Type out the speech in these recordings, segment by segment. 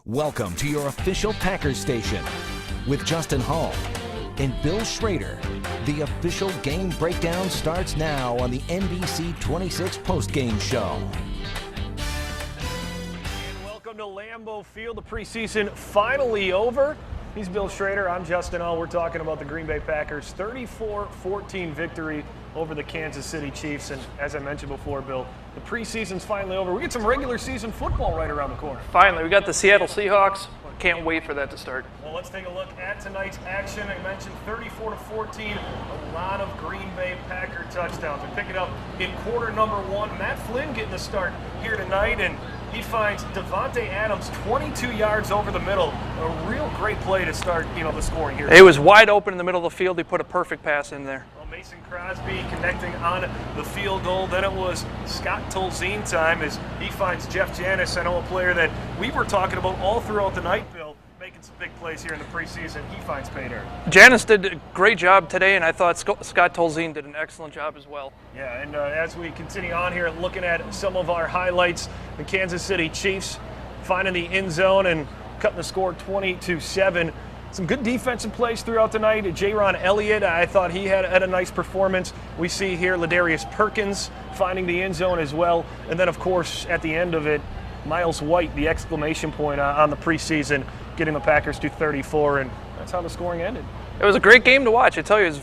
Welcome to your official Packers station with Justin Hall and Bill Schrader. The official game breakdown starts now on the NBC 26 Postgame Show. And welcome to Lambeau Field. The preseason finally over. He's Bill Schrader. I'm Justin Hall. We're talking about the Green Bay Packers' 34-14 victory over the Kansas City Chiefs. And as I mentioned before, Bill, the preseason's finally over. We get some regular season football right around the corner. Finally, we got the Seattle Seahawks. Can't wait for that to start. Well, let's take a look at tonight's action. I mentioned 34-14, a lot of Green Bay Packer touchdowns. We pick it up in quarter number one. Matt Flynn getting the start here tonight, and he finds Devontae Adams 22 yards over the middle. A real great play to start, the scoring here. It was wide open in the middle of the field. He put a perfect pass in there. Well, Mason Crosby connecting on the field goal. Then it was Scott Tolzien time as he finds Jeff Janis. I know a player that we were talking about all throughout the night, Bill, making some big plays here in the preseason. He finds pay dirt. Janis did a great job today, and I thought Scott Tolzien did an excellent job as well. Yeah, and as we continue on here, looking at some of our highlights, the Kansas City Chiefs finding the end zone and cutting the score 20-7. Some good defensive plays throughout the night. Jaron Elliott, I thought he had a nice performance. We see here Ladarius Perkins finding the end zone as well. And then, of course, at the end of it, Miles White, the exclamation point on the preseason, getting the Packers to 34, and that's how the scoring ended. It was a great game to watch. I tell you,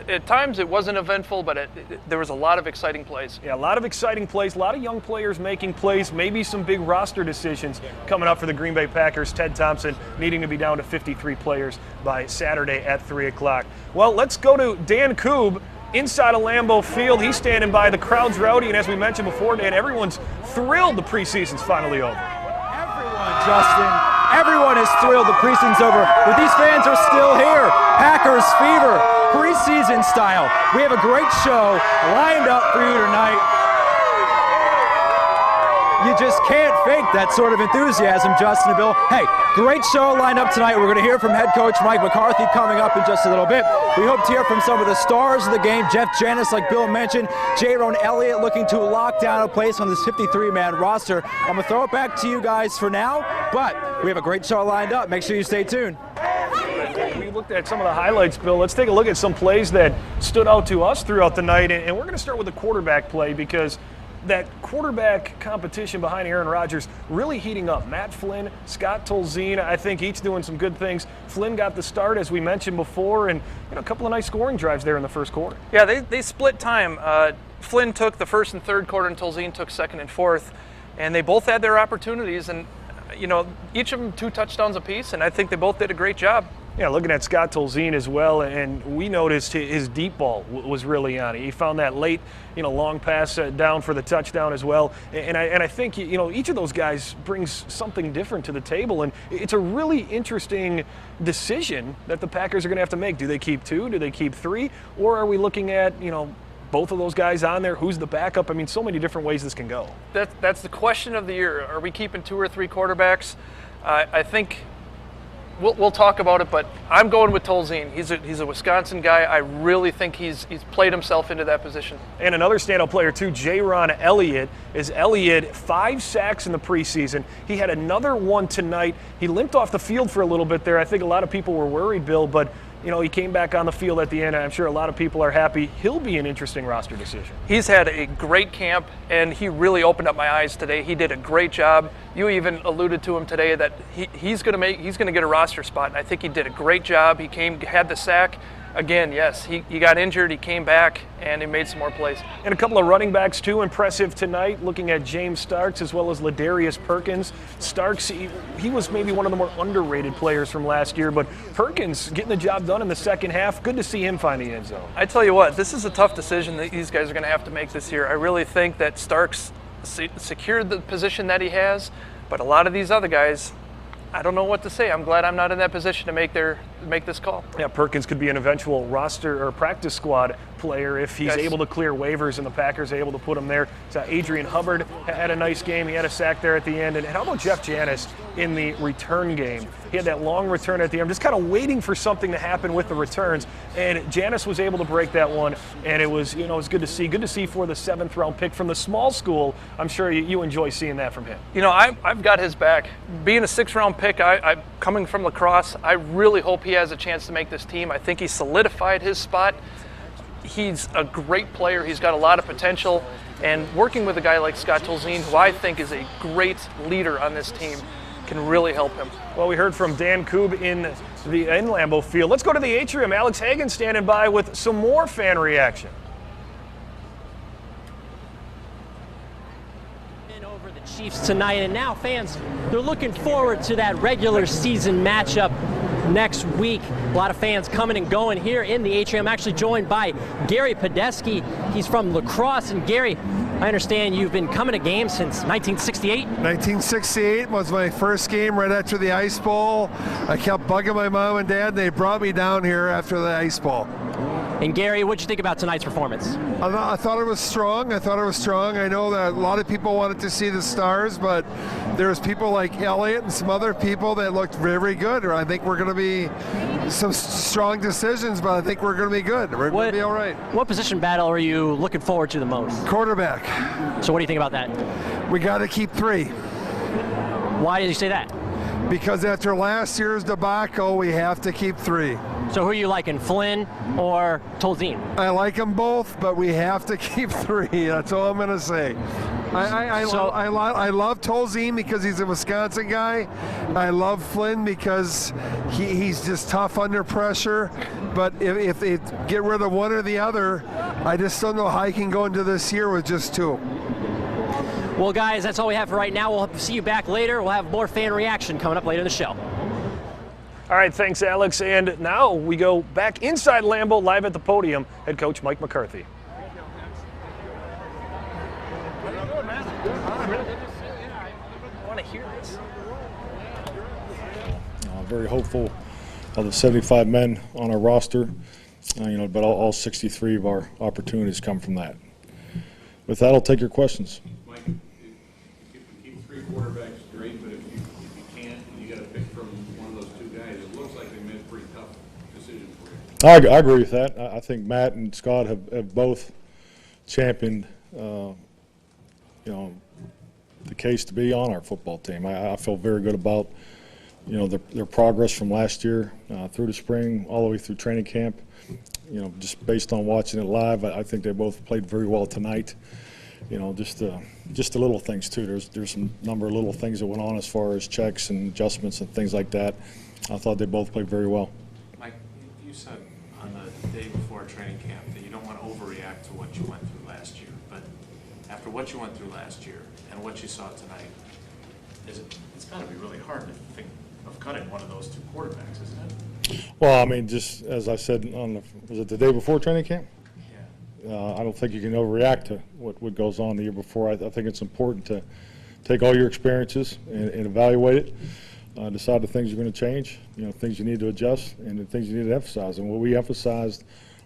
at times it wasn't eventful, but there was a lot of exciting plays. Yeah, a lot of exciting plays, a lot of young players making plays, maybe some big roster decisions coming up for the Green Bay Packers. Ted Thompson needing to be down to 53 players by Saturday at 3 o'clock. Well, let's go to Dan Koob inside of Lambeau Field. He's standing by. The crowd's rowdy, and as we mentioned before, Dan, everyone's thrilled the preseason's finally over. Everyone, Justin. Everyone is thrilled the preseason's over, but these fans are still here. Packers fever, preseason style. We have a great show lined up for you tonight. You just can't fake that sort of enthusiasm, Justin and Bill. Hey, great show lined up tonight. We're going to hear from head coach Mike McCarthy coming up in just a little bit. We hope to hear from some of the stars of the game. Jeff Janis, like Bill mentioned. Jaron Elliott looking to lock down a place on this 53-man roster. I'm going to throw it back to you guys for now, but we have a great show lined up. Make sure you stay tuned. We looked at some of the highlights, Bill. Let's take a look at some plays that stood out to us throughout the night, and we're going to start with the quarterback play because that quarterback competition behind Aaron Rodgers really heating up. Matt Flynn, Scott Tolzien, I think each doing some good things. Flynn got the start, as we mentioned before, and a couple of nice scoring drives there in the first quarter. Yeah, they split time. Flynn took the first and third quarter, and Tolzien took second and fourth, and they both had their opportunities, and each of them 2 touchdowns apiece, and I think they both did a great job. Yeah, looking at Scott Tolzien as well, and we noticed his deep ball was really on it. He found that late, long pass down for the touchdown as well. And I think, each of those guys brings something different to the table, and it's a really interesting decision that the Packers are going to have to make. Do they keep 2? Do they keep 3? Or are we looking at, both of those guys on there? Who's the backup? I mean, so many different ways this can go. That's the question of the year. Are we keeping 2 or 3 quarterbacks? I think we'll talk about it, but I'm going with Tolzien. He's a Wisconsin guy. I really think he's played himself into that position. And another standout player too, Jaron Elliott. 5 sacks in the preseason. He had another one tonight. He limped off the field for a little bit there. I think a lot of people were worried, Bill, but he came back on the field at the end. I'm sure a lot of people are happy. He'll be an interesting roster decision. He's had a great camp, and he really opened up my eyes today. He did a great job. You even alluded to him today that he's going to get a roster spot, and I think he did a great job. He had the sack. Again, yes, he got injured, he came back, and he made some more plays. And a couple of running backs, too, impressive tonight, looking at James Starks as well as Ladarius Perkins. Starks, he was maybe one of the more underrated players from last year, but Perkins getting the job done in the second half. Good to see him find the end zone. I tell you what, this is a tough decision that these guys are going to have to make this year. I really think that Starks secured the position that he has, but a lot of these other guys, I don't know what to say. I'm glad I'm not in that position to make their make this call. Yeah, Perkins could be an eventual roster or practice squad player if he's able to clear waivers and the Packers are able to put him there. So Adrian Hubbard had a nice game. He had a sack there at the end. And how about Jeff Janis in the return game? He had that long return at the end. I'm just kind of waiting for something to happen with the returns. And Janis was able to break that one. And it was, it was good to see. Good to see for the 7th round pick from the small school. I'm sure you enjoy seeing that from him. I've got his back. Being a 6th round pick, I'm coming from lacrosse. I really hope he has a chance to make this team. I think he solidified his spot. He's a great player. He's got a lot of potential. And working with a guy like Scott Tolzien, who I think is a great leader on this team, can really help him. Well, we heard from Dan Koob in Lambeau Field. Let's go to the atrium. Alex Hagan standing by with some more fan reaction. Over the Chiefs tonight, and now fans, they're looking forward to that regular season matchup next week. A lot of fans coming and going here in the atrium. I'm actually joined by Gary Podesky. He's from lacrosse. And Gary, I understand you've been coming to games since 1968? 1968 was my first game right after the Ice Bowl. I kept bugging my mom and dad. They brought me down here after the Ice Bowl. And Gary, what'd you think about tonight's performance? I thought it was strong. I know that a lot of people wanted to see the stars, but there's people like Elliott and some other people that looked very good. I think we're going to be some strong decisions, but I think we're going to be good. We're going to be all right. What position battle are you looking forward to the most? Quarterback. So what do you think about that? We got to keep 3. Why did you say that? Because after last year's debacle, we have to keep 3. So who are you liking, Flynn or Tolzien? I like them both, but we have to keep 3. That's all I'm going to say. I love Tolzien because he's a Wisconsin guy. I love Flynn because he's just tough under pressure. But if they get rid of one or the other, I just don't know how he can go into this year with just 2. Well, guys, that's all we have for right now. We'll see you back later. We'll have more fan reaction coming up later in the show. All right, thanks, Alex. And now we go back inside Lambeau, live at the podium, head coach Mike McCarthy. I want to hear this. Very hopeful of the 75 men on our roster, but all 63 of our opportunities come from that. With that, I'll take your questions. Mike, if you keep 3 quarterbacks, great, but if you can't, you got to pick from one of those 2 guys. It looks like they made a pretty tough decision for you. I agree with that. I think Matt and Scott have both championed, the case to be on our football team. I feel very good about, their progress from last year through the spring, all the way through training camp. Just based on watching it live, I think they both played very well tonight. Just the little things too. There's some number of little things that went on as far as checks and adjustments and things like that. I thought they both played very well. Mike, you said on the day before training camp that you don't want to overreact to what you went through last year. But after what you went through last year and what you saw tonight, it's got to be really hard to think of cutting one of those 2 quarterbacks, isn't it? Well, just as I said was it the day before training camp? Yeah. I don't think you can overreact to what goes on the year before. I think it's important to take all your experiences and evaluate it, decide the things you're going to change, things you need to adjust, and the things you need to emphasize. And what we emphasized,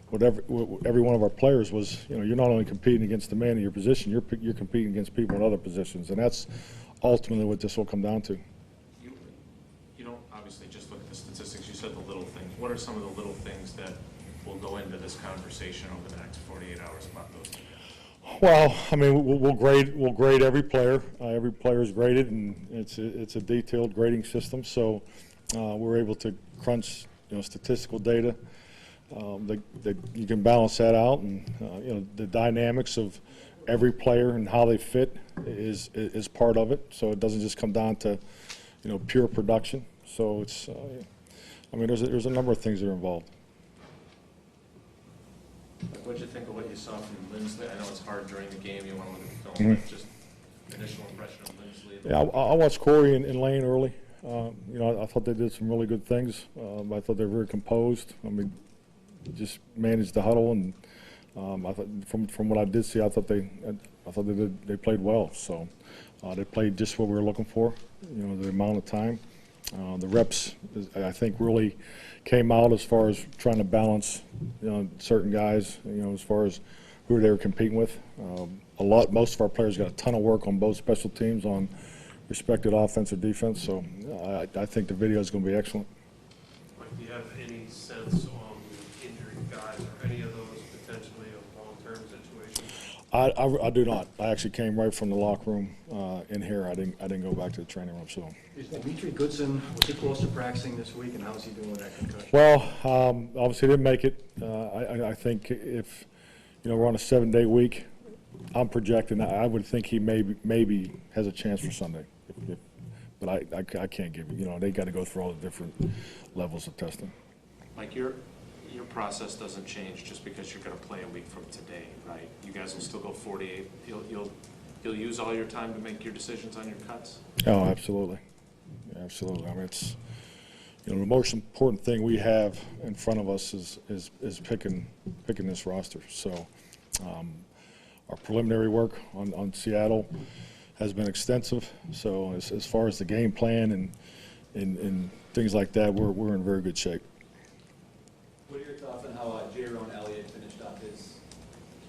what every one of our players was, you're not only competing against the man in your position, you're competing against people in other positions, and that's ultimately what this will come down to. You don't obviously just look at the statistics. You said the little things. What are some of the little things that will go into this conversation over the next 48 hours about those things? Well, we'll grade every player. Every player is graded, and it's a detailed grading system. So we're able to crunch statistical data. That you can balance that out, and the dynamics of every player and how they fit is part of it. So it doesn't just come down to pure production. So it's there's a number of things that are involved. What did you think of what you saw from Lindsley? I know it's hard during the game. You want to look at the film, but just initial impression of Lindsley. Yeah, I watched Corey and Lane early. I thought they did some really good things. I thought they were very composed. Just managed the huddle, and I thought from what I did see, I thought they played well. So they played just what we were looking for. The amount of time. The reps, I think, really came out as far as trying to balance, certain guys, as far as who they were competing with. Most of our players got a ton of work on both special teams on respected offense or defense, so I think the video is going to be excellent. Mike, do you have any sense on the injured guys or any of those potentially a long-term situation? I do not. I actually came right from the locker room in here. I didn't go back to the training room. So. Is Dimitri Goodson, was he close to practicing this week, and how's he doing with that concussion? Well, obviously didn't make it. I think if we're on a 7-day week, I'm projecting. I would think he maybe has a chance for Sunday. But I can't give you. They got to go through all the different levels of testing. Mike, your process doesn't change just because you're going to play a week from today, right? You guys will still go 48. You'll use all your time to make your decisions on your cuts? Oh, absolutely. Yeah, absolutely. I mean, it's the most important thing we have in front of us is picking this roster. So our preliminary work on Seattle has been extensive. So as far as the game plan and things like that, we're in very good shape. What are your thoughts on how J-Ron Elliott finished up his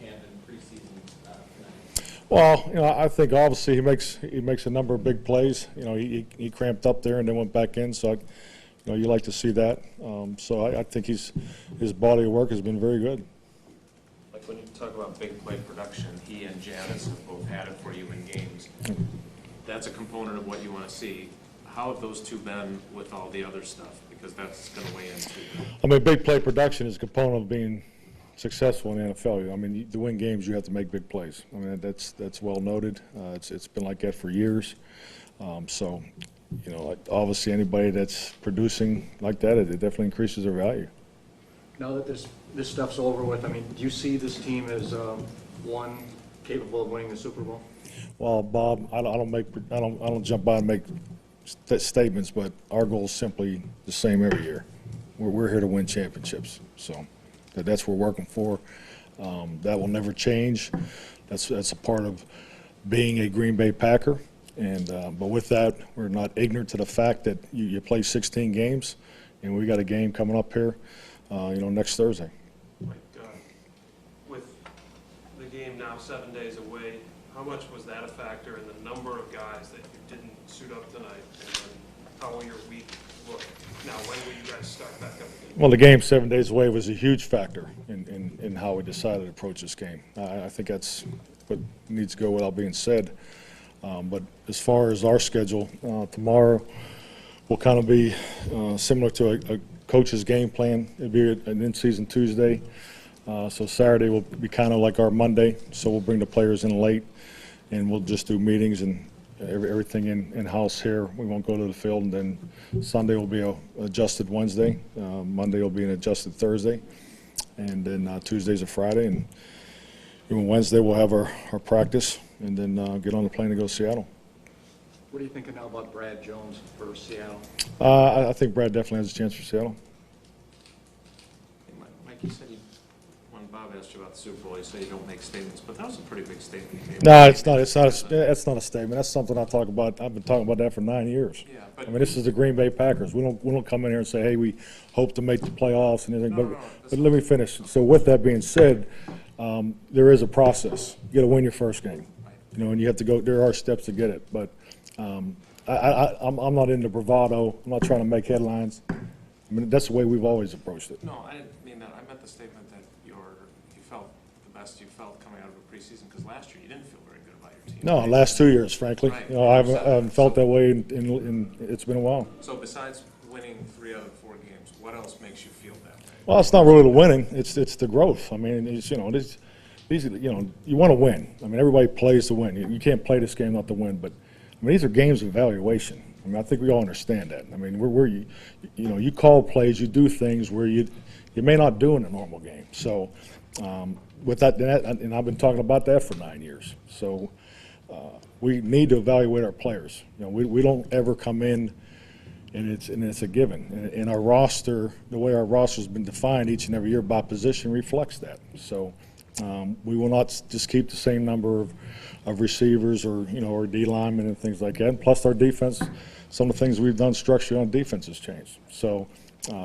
camp and preseason tonight? Well, I think obviously he makes a number of big plays. He cramped up there and then went back in. So, you like to see that. So I think his body of work has been very good. Like when you talk about big play production, he and Janice have both had it for you in games. That's a component of what you want to see. How have those two been with all the other stuff? Because that's going to weigh into. I mean, big play production is a component of being successful in the NFL. I mean, to win games, you have to make big plays. I mean, that's well noted. It's been like that for years. So, obviously anybody that's producing like that, it definitely increases their value. Now that this stuff's over with, I mean, do you see this team as one capable of winning the Super Bowl? Well, Bob, I don't jump by and make statements, but our goal is simply the same every year. We're here to win championships, so that's what we're working for. That will never change. That's a part of being a Green Bay Packer. And but with that, we're not ignorant to the fact that you play 16 games, and we got a game coming up here, next Thursday. Mike, with the game now 7 days away, how much was that a factor in the number of guys that you didn't suit up tonight, and then how will your week look? Now, when will you guys start back up again? Well, the game 7 days away was a huge factor in how we decided to approach this game. I think that's what needs to go without being said. But as far as our schedule, tomorrow will kind of be similar to a coach's game plan. It'll be an in-season Tuesday. So Saturday will be kind of like our Monday. So we'll bring the players in late, and we'll just do meetings and everything in-house here. We won't go to the field. And then Sunday will be an adjusted Wednesday. Monday will be an adjusted Thursday. And then Tuesday's a Friday. And Wednesday we'll have our practice, and then get on the plane to go to Seattle. What are you thinking now about Brad Jones for Seattle? I think Brad definitely has a chance for Seattle. Mike, you said when Bob asked you about the Super Bowl, you said you don't make statements, but that was a pretty big statement you made. No, it's not. That's not a statement. That's something I talk about. I've been talking about that for 9 years. Yeah, but I mean, this is the Green Bay Packers. We don't come in here and say, hey, we hope to make the playoffs and everything. But let me finish. So with that being said, there is a process. You got to win your first game, and you have to go. There are steps to get it, but I'm not into bravado. I'm not trying to make headlines. I mean, that's the way we've always approached it. No, I didn't mean that. I meant the statement that you felt the best you felt coming out of a preseason, because last year you didn't feel very good about your team. No, last 2 years, frankly. Right. I haven't felt that way in it's been a while. So besides winning 3 out of 4 games, what else makes you feel that way? Well, it's not really the winning; it's the growth. I mean, these you want to win. I mean, everybody plays to win. You can't play this game not to win. But I mean, these are games of evaluation. I mean, I think we all understand that. I mean, you call plays, you do things where you may not do in a normal game. So with that, and I've been talking about that for 9 years. So we need to evaluate our players. We don't ever come in and it's a given. And our roster, the way our roster has been defined each and every year by position, reflects that. So we will not just keep the same number of receivers or D linemen and things like that. And plus, our defense some of the things we've done structurally on defense has changed. So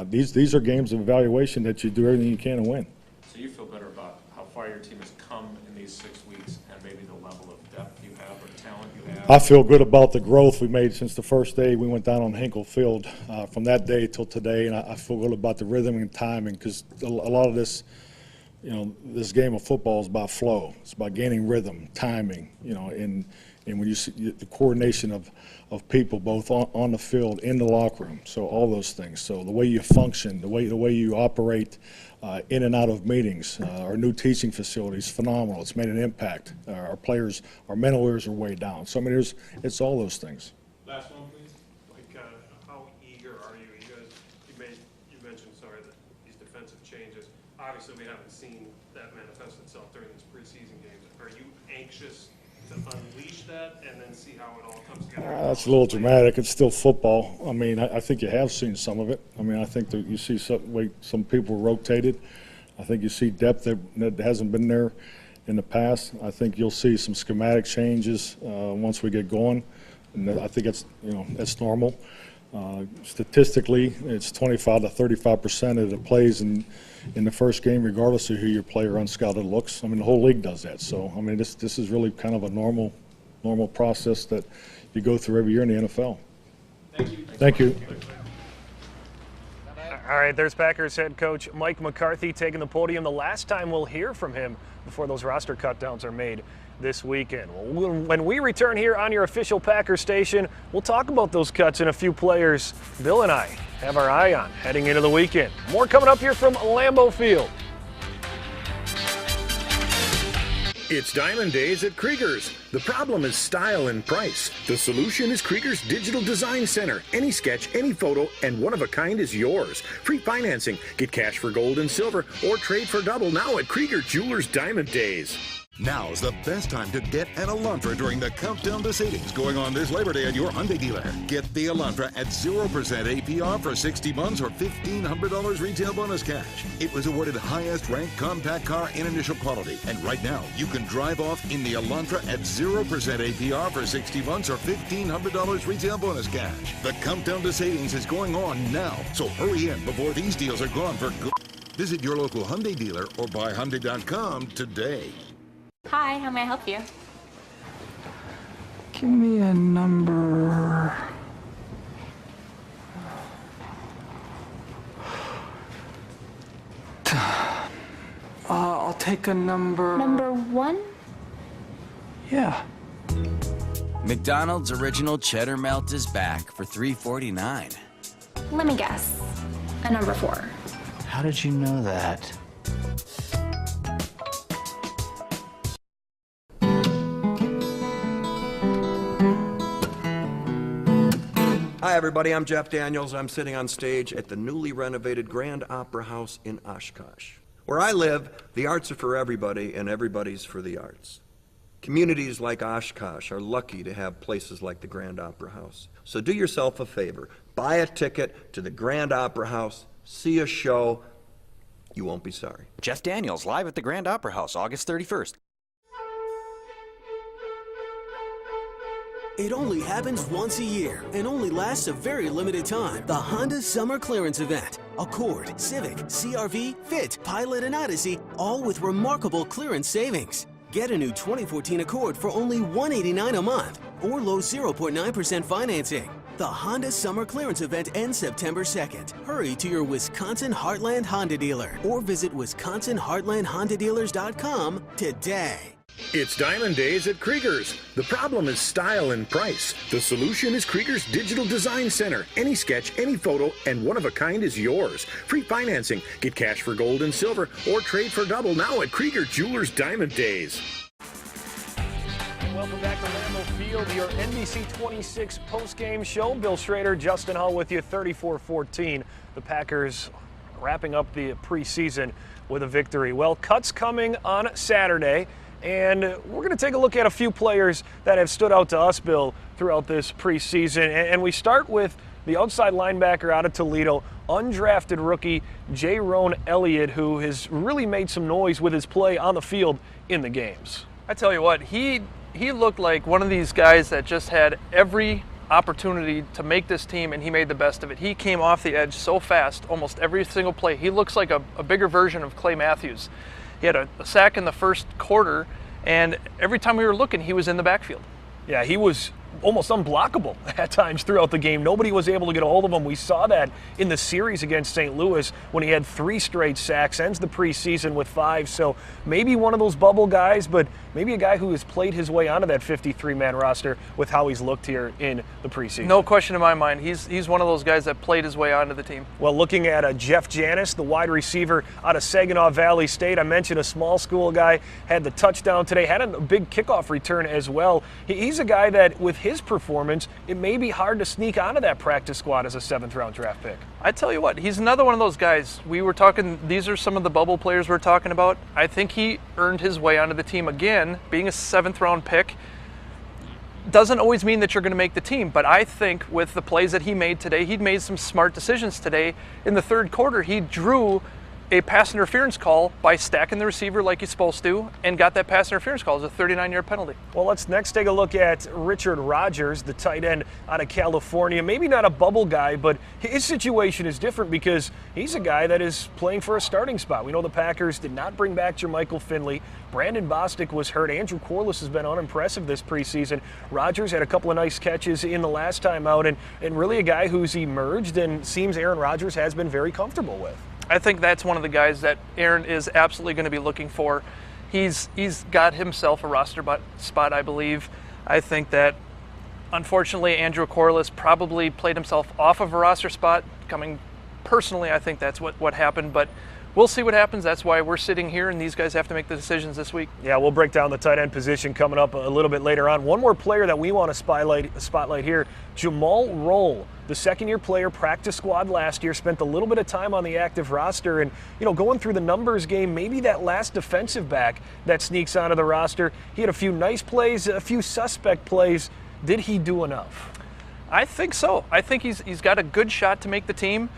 these are games of evaluation that you do everything you can to win. So you feel better about how far your team has come in these 6 weeks and maybe the level of depth you have or talent you have? I feel good about the growth we made since the first day we went down on Hinkle Field from that day till today, and I feel good about the rhythm and timing, because a lot of this, this game of football is about flow. It's about gaining rhythm, timing, and when you see the coordination of people both on the field, in the locker room, so all those things. So the way you function, the way you operate in and out of meetings, our new teaching facilities, phenomenal. It's made an impact. Our players, our mental errors are way down. So I mean, it's all those things. Last one, please. Like, how eager are you? You mentioned, that these defensive changes. Obviously, we haven't seen that manifest itself during these preseason games. Are you anxious to unleash that and then see how it all comes together? That's a little dramatic. It's still football. I mean, I think you have seen some of it. I mean, I think that you see some people rotated. I think you see depth that hasn't been there in the past. I think you'll see some schematic changes once we get going, and I think that's normal. Statistically, it's 25 to 35% of the plays in the first game, regardless of who your player unscouted looks. I mean, the whole league does that. So, I mean, this is really kind of a normal process that you go through every year in the NFL. Thank you. Thank you. All right, there's Packers head coach Mike McCarthy taking the podium. The last time we'll hear from him before those roster cutdowns are made this weekend. When we return here on your official Packers station, we'll talk about those cuts and a few players Bill and I have our eye on heading into the weekend. More coming up here from Lambeau Field. It's Diamond Days at Krieger's. The problem is style and price. The solution is Krieger's Digital Design Center. Any sketch, any photo, and one of a kind is yours. Free financing. Get cash for gold and silver or trade for double now at Krieger Jewelers Diamond Days. Now's the best time to get an Elantra during the countdown to savings going on this Labor Day at your Hyundai dealer. Get the Elantra at 0% APR for 60 months or $1,500 retail bonus cash. It was awarded highest ranked compact car in initial quality. And right now, you can drive off in the Elantra at 0% APR for 60 months or $1,500 retail bonus cash. The countdown to savings is going on now, so hurry in before these deals are gone for good. Visit your local Hyundai dealer or buy Hyundai.com today. Hi, how may I help you? Give me a number. I'll take a number. Number 1? Yeah. McDonald's Original Cheddar Melt is back for $3.49. Let me guess. A number 4. How did you know that? Hi everybody, I'm Jeff Daniels. I'm sitting on stage at the newly renovated Grand Opera House in Oshkosh. Where I live, the arts are for everybody and everybody's for the arts. Communities like Oshkosh are lucky to have places like the Grand Opera House. So do yourself a favor, buy a ticket to the Grand Opera House, see a show, you won't be sorry. Jeff Daniels, live at the Grand Opera House, August 31st. It only happens once a year and only lasts a very limited time. The Honda Summer Clearance Event. Accord, Civic, CR-V, Fit, Pilot, and Odyssey, all with remarkable clearance savings. Get a new 2014 Accord for only $189 a month or low 0.9% financing. The Honda Summer Clearance Event ends September 2nd. Hurry to your Wisconsin Heartland Honda dealer or visit WisconsinHeartlandHondaDealers.com today. It's Diamond Days at Krieger's. The problem is style and price. The solution is Krieger's Digital Design Center. Any sketch, any photo, and one of a kind is yours. Free financing. Get cash for gold and silver or trade for double now at Krieger Jewelers Diamond Days. Welcome back to Lambeau Field, your NBC 26 post-game show. Bill Schrader, Justin Hall with you, 34-14. The Packers wrapping up the preseason with a victory. Well, cuts coming on Saturday. And we're going to take a look at a few players that have stood out to us, Bill, throughout this preseason. And we start with the outside linebacker out of Toledo, undrafted rookie Jaron Elliott, who has really made some noise with his play on the field in the games. I tell you what, he looked like one of these guys that just had every opportunity to make this team, and he made the best of it. He came off the edge so fast almost every single play. He looks like a bigger version of Clay Matthews. He had a sack in the first quarter, and every time we were looking, he was in the backfield. Yeah, he was almost unblockable at times throughout the game. Nobody was able to get a hold of him. We saw that in the series against St. Louis when he had 3 straight sacks, ends the preseason with 5. So maybe one of those bubble guys, but maybe a guy who has played his way onto that 53-man roster with how he's looked here in the preseason. No question in my mind. He's one of those guys that played his way onto the team. Well, looking at Jeff Janis, the wide receiver out of Saginaw Valley State, I mentioned a small school guy, had the touchdown today, had a big kickoff return as well. He's a guy that, with his performance, it may be hard to sneak onto that practice squad as a 7th-round draft pick. I tell you what, he's another one of those guys. We were talking, these are some of the bubble players we're talking about. I think he earned his way onto the team again. Being a 7th-round pick doesn't always mean that you're going to make the team, but I think with the plays that he made today, he'd made some smart decisions today. In the third quarter, he drew a pass interference call by stacking the receiver like he's supposed to, and got that pass interference call as a 39-yard penalty. Well, let's next take a look at Richard Rogers, the tight end out of California. Maybe not a bubble guy, but his situation is different because he's a guy that is playing for a starting spot. We know the Packers did not bring back Jermichael Finley. Brandon Bostic was hurt. Andrew Corliss has been unimpressive this preseason. Rogers had a couple of nice catches in the last time out, and really a guy who's emerged and seems Aaron Rodgers has been very comfortable with. I think that's one of the guys that Aaron is absolutely going to be looking for. He's got himself a roster spot, I believe. I think that, unfortunately, Andrew Corliss probably played himself off of a roster spot. Personally, I think that's what happened, but we'll see what happens. That's why we're sitting here, and these guys have to make the decisions this week. Yeah, we'll break down the tight end position coming up a little bit later on. One more player that we want to spotlight here, Jamal Roll, the second-year player, practice squad last year, spent a little bit of time on the active roster, and going through the numbers game, maybe that last defensive back that sneaks onto the roster. He had a few nice plays, a few suspect plays. Did he do enough? I think so. I think he's got a good shot to make the team.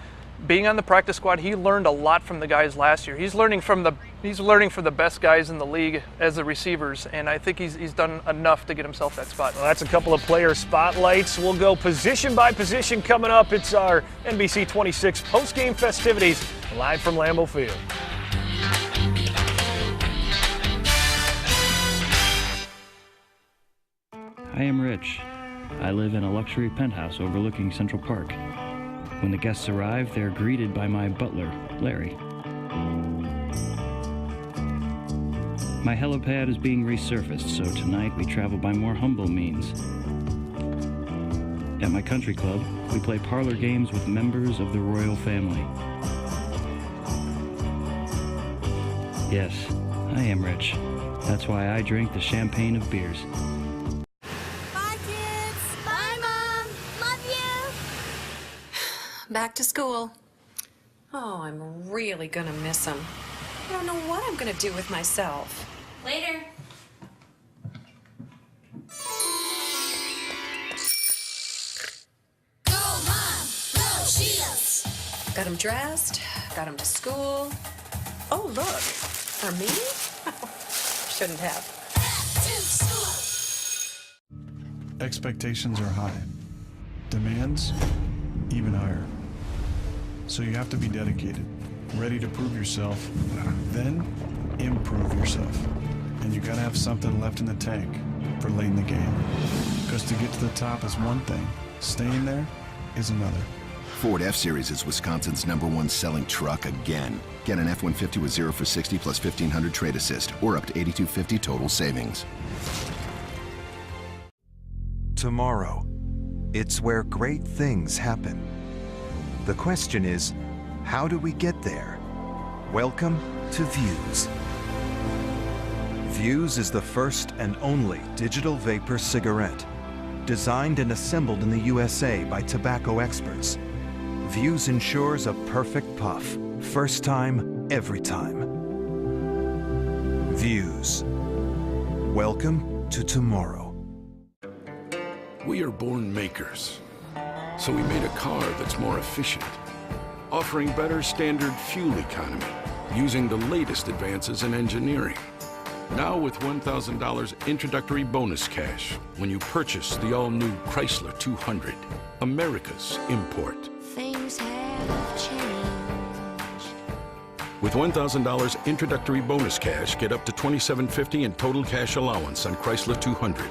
Being on the practice squad, he learned a lot from the guys last year. He's learning from the best guys in the league as the receivers, and I think he's done enough to get himself that spot. Well, that's a couple of player spotlights. We'll go position by position coming up. It's our NBC 26 post-game festivities live from Lambeau Field. I am rich. I live in a luxury penthouse overlooking Central Park. When the guests arrive, they're greeted by my butler, Larry. My helipad is being resurfaced, so tonight we travel by more humble means. At my country club, we play parlor games with members of the royal family. Yes, I am rich. That's why I drink the champagne of beers. Back to school. Oh, I'm really gonna miss him. I don't know what I'm gonna do with myself. Later. Go, Mom! Go, Shields! Got him dressed, got him to school. Oh, look, for me? Shouldn't have. Back to school! Expectations are high. Demands, even higher. So you have to be dedicated, ready to prove yourself, then improve yourself. And you gotta have something left in the tank for late in the game. Because to get to the top is one thing, staying there is another. Ford F-Series is Wisconsin's #1 selling truck again. Get an F-150 with 0 for 60 plus 1,500 trade assist, or up to $8,250 total savings. Tomorrow, it's where great things happen. The question is, how do we get there? Welcome to Views. Views is the first and only digital vapor cigarette, designed and assembled in the USA by tobacco experts. Views ensures a perfect puff, first time, every time. Views. Welcome to tomorrow. We are born makers. So we made a car that's more efficient, offering better standard fuel economy, using the latest advances in engineering. Now with $1,000 introductory bonus cash when you purchase the all-new Chrysler 200, America's import. Things have changed. With $1,000 introductory bonus cash, get up to $2,750 in total cash allowance on Chrysler 200.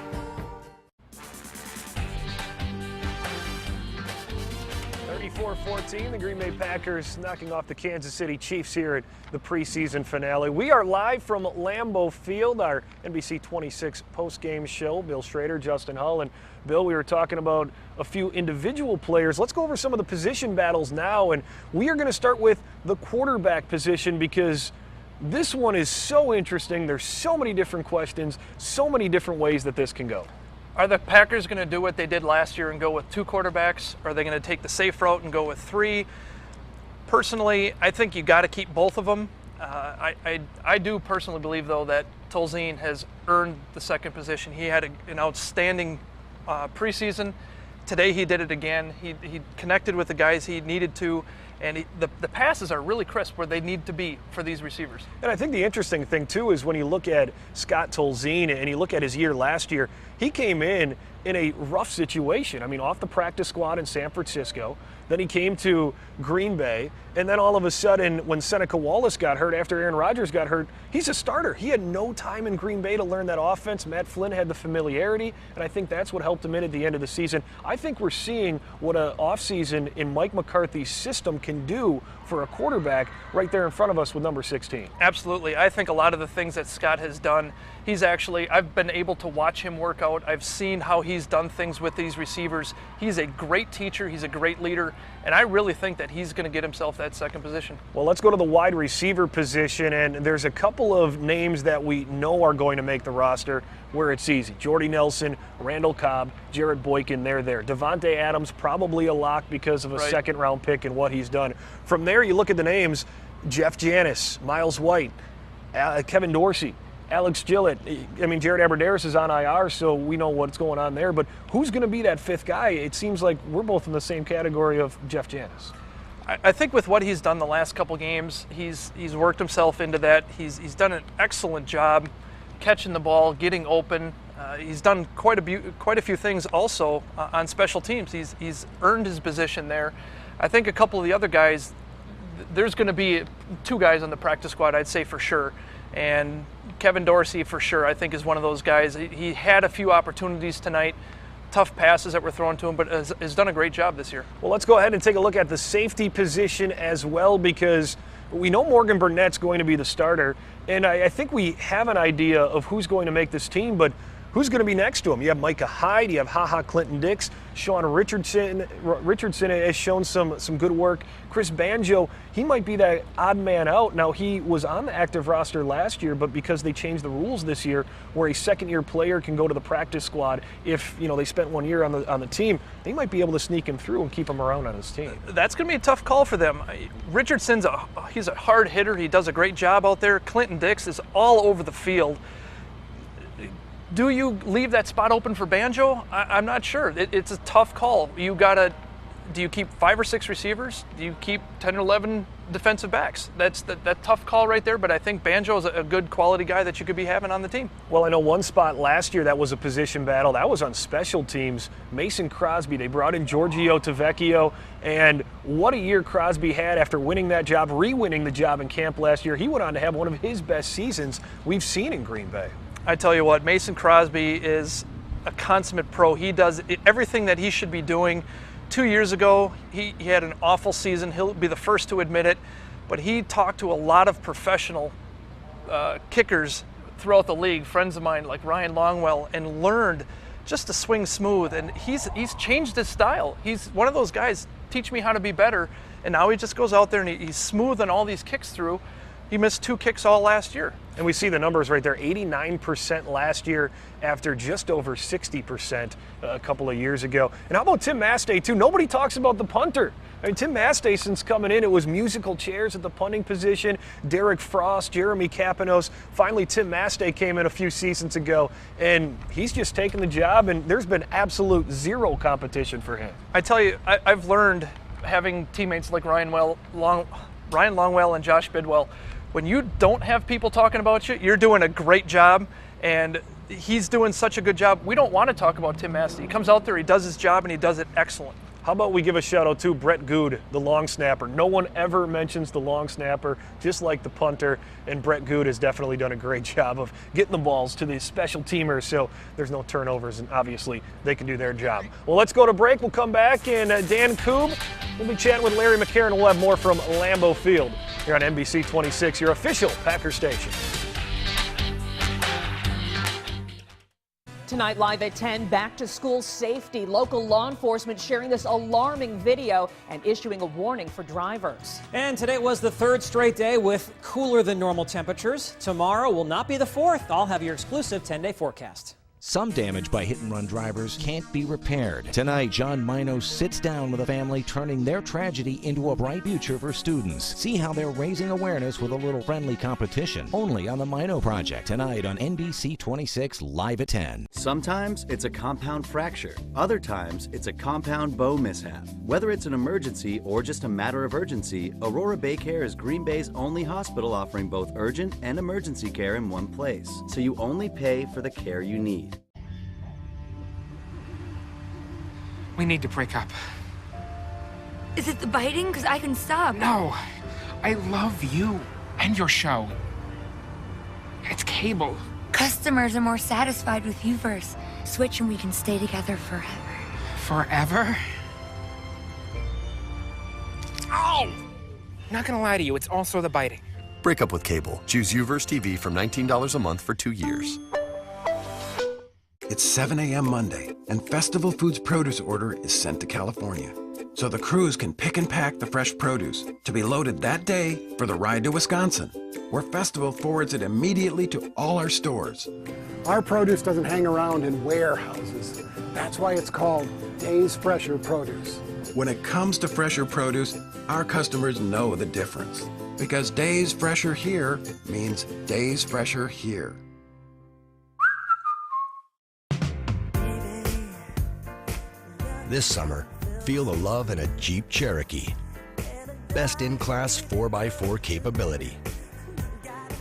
34-14, the Green Bay Packers knocking off the Kansas City Chiefs here at the preseason finale. We are live from Lambeau Field, our NBC 26 post-game show. Bill Schrader, Justin Hull, and Bill, we were talking about a few individual players. Let's go over some of the position battles now, and we are going to start with the quarterback position because this one is so interesting. There's so many different questions, so many different ways that this can go. Are the Packers going to do what they did last year and go with 2 quarterbacks? Or are they going to take the safe route and go with 3? Personally, I think you got to keep both of them. I do personally believe, though, that Tolzien has earned the second position. He had an outstanding preseason. Today he did it again. He connected with the guys he needed to, and the passes are really crisp where they need to be for these receivers. And I think the interesting thing, too, is when you look at Scott Tolzien and you look at his year last year, he came in a rough situation. I mean, off the practice squad in San Francisco. Then he came to Green Bay, and then all of a sudden, when Seneca Wallace got hurt, after Aaron Rodgers got hurt, he's a starter. He had no time in Green Bay to learn that offense. Matt Flynn had the familiarity, and I think that's what helped him in at the end of the season. I think we're seeing what an offseason in Mike McCarthy's system can do for a quarterback right there in front of us with number 16. Absolutely. I think a lot of the things that Scott has done, I've been able to watch him work out. I've seen how he's done things with these receivers. He's a great teacher. He's a great leader. And I really think that he's going to get himself that second position. Well, let's go to the wide receiver position. And there's a couple of names that we know are going to make the roster where it's easy. Jordy Nelson, Randall Cobb, Jarrett Boykin, they're there. Devontae Adams, probably a lock because of a second-round pick and what he's done. From there, you look at the names, Jeff Janis, Miles White, Kevin Dorsey, Alex Gillett. I mean, Jared Abbrederis is on IR, so we know what's going on there. But who's going to be that 5th guy? It seems like we're both in the same category of Jeff Janis. I think with what he's done the last couple games, he's worked himself into that. He's done an excellent job catching the ball, getting open. He's done quite a few things also on special teams. He's earned his position there. I think a couple of the other guys, there's going to be 2 guys on the practice squad, I'd say for sure. And Kevin Dorsey, for sure, I think is one of those guys. He had a few opportunities tonight, tough passes that were thrown to him, but has done a great job this year. Well, let's go ahead and take a look at the safety position as well, because we know Morgan Burnett's going to be the starter, and I think we have an idea of who's going to make this team, but who's going to be next to him? You have Micah Hyde, you have HaHa Clinton-Dix, Sean Richardson has shown some good work. Chris Banjo, he might be that odd man out. Now, he was on the active roster last year, but because they changed the rules this year where a second-year player can go to the practice squad if they spent 1 year on the team, they might be able to sneak him through and keep him around on his team. That's going to be a tough call for them. Richardson's he's a hard hitter. He does a great job out there. Clinton-Dix is all over the field. Do you leave that spot open for Banjo? I'm not sure. It's a tough call. Do you keep 5 or 6 receivers? Do you keep 10 or 11 defensive backs? That's that tough call right there, but I think Banjo is a good quality guy that you could be having on the team. Well, I know one spot last year that was a position battle. That was on special teams. Mason Crosby, they brought in Giorgio Tavecchio, and what a year Crosby had after winning that job, re-winning the job in camp last year. He went on to have one of his best seasons we've seen in Green Bay. I tell you what, Mason Crosby is a consummate pro. He does everything that he should be doing. 2 years ago, he had an awful season. He'll be the first to admit it, but he talked to a lot of professional kickers throughout the league, friends of mine like Ryan Longwell, and learned just to swing smooth. And he's changed his style. He's one of those guys, teach me how to be better. And now he just goes out there and he's smoothing all these kicks through. He missed 2 kicks all last year. And we see the numbers right there, 89% last year after just over 60% a couple of years ago. And how about Tim Mastay, too? Nobody talks about the punter. I mean, Tim Mastay, since coming in, it was musical chairs at the punting position, Derek Frost, Jeremy Kapanos. Finally, Tim Mastay came in a few seasons ago, and he's just taken the job, and there's been absolute zero competition for him. I tell you, I've learned having teammates like Ryan Longwell and Josh Bidwell, when you don't have people talking about you, you're doing a great job, and he's doing such a good job. We don't want to talk about Tim Massey. He comes out there, he does his job, and he does it excellent. How about we give a shout out to Brett Good, the long snapper. No one ever mentions the long snapper, just like the punter, and Brett Good has definitely done a great job of getting the balls to the special teamers, so there's no turnovers, and obviously they can do their job. Well, let's go to break. We'll come back, and Dan Koob, we'll be chatting with Larry McCarron. We'll have more from Lambeau Field here on NBC 26, your official Packer station. Tonight, live at 10, back to school safety. Local law enforcement sharing this alarming video and issuing a warning for drivers. And today was the third straight day with cooler than normal temperatures. Tomorrow will not be the fourth. I'll have your exclusive 10-day forecast. Some damage by hit-and-run drivers can't be repaired. Tonight, John Mino sits down with a family, turning their tragedy into a bright future for students. See how they're raising awareness with a little friendly competition. Only on the Mino Project, tonight on NBC 26, live at 10. Sometimes it's a compound fracture. Other times, it's a compound bow mishap. Whether it's an emergency or just a matter of urgency, Aurora Bay Care is Green Bay's only hospital offering both urgent and emergency care in one place. So you only pay for the care you need. We need to break up. Is it the biting? Because I can stop. No, I love you and your show. It's cable. Customers are more satisfied with you first. Switch and we can stay together forever. Forever? Oh! Not gonna lie to you, it's also the biting. Break up with cable. Choose UVerse TV from $19 a month for 2 years. It's 7 a.m. Monday, and Festival Foods' produce order is sent to California. So the crews can pick and pack the fresh produce to be loaded that day for the ride to Wisconsin, where Festival forwards it immediately to all our stores. Our produce doesn't hang around in warehouses. That's why it's called Days Fresher Produce. When it comes to fresher produce, our customers know the difference. Because Days Fresher Here means Days Fresher Here. This summer, feel the love in a Jeep Cherokee. Best in-class 4x4 capability.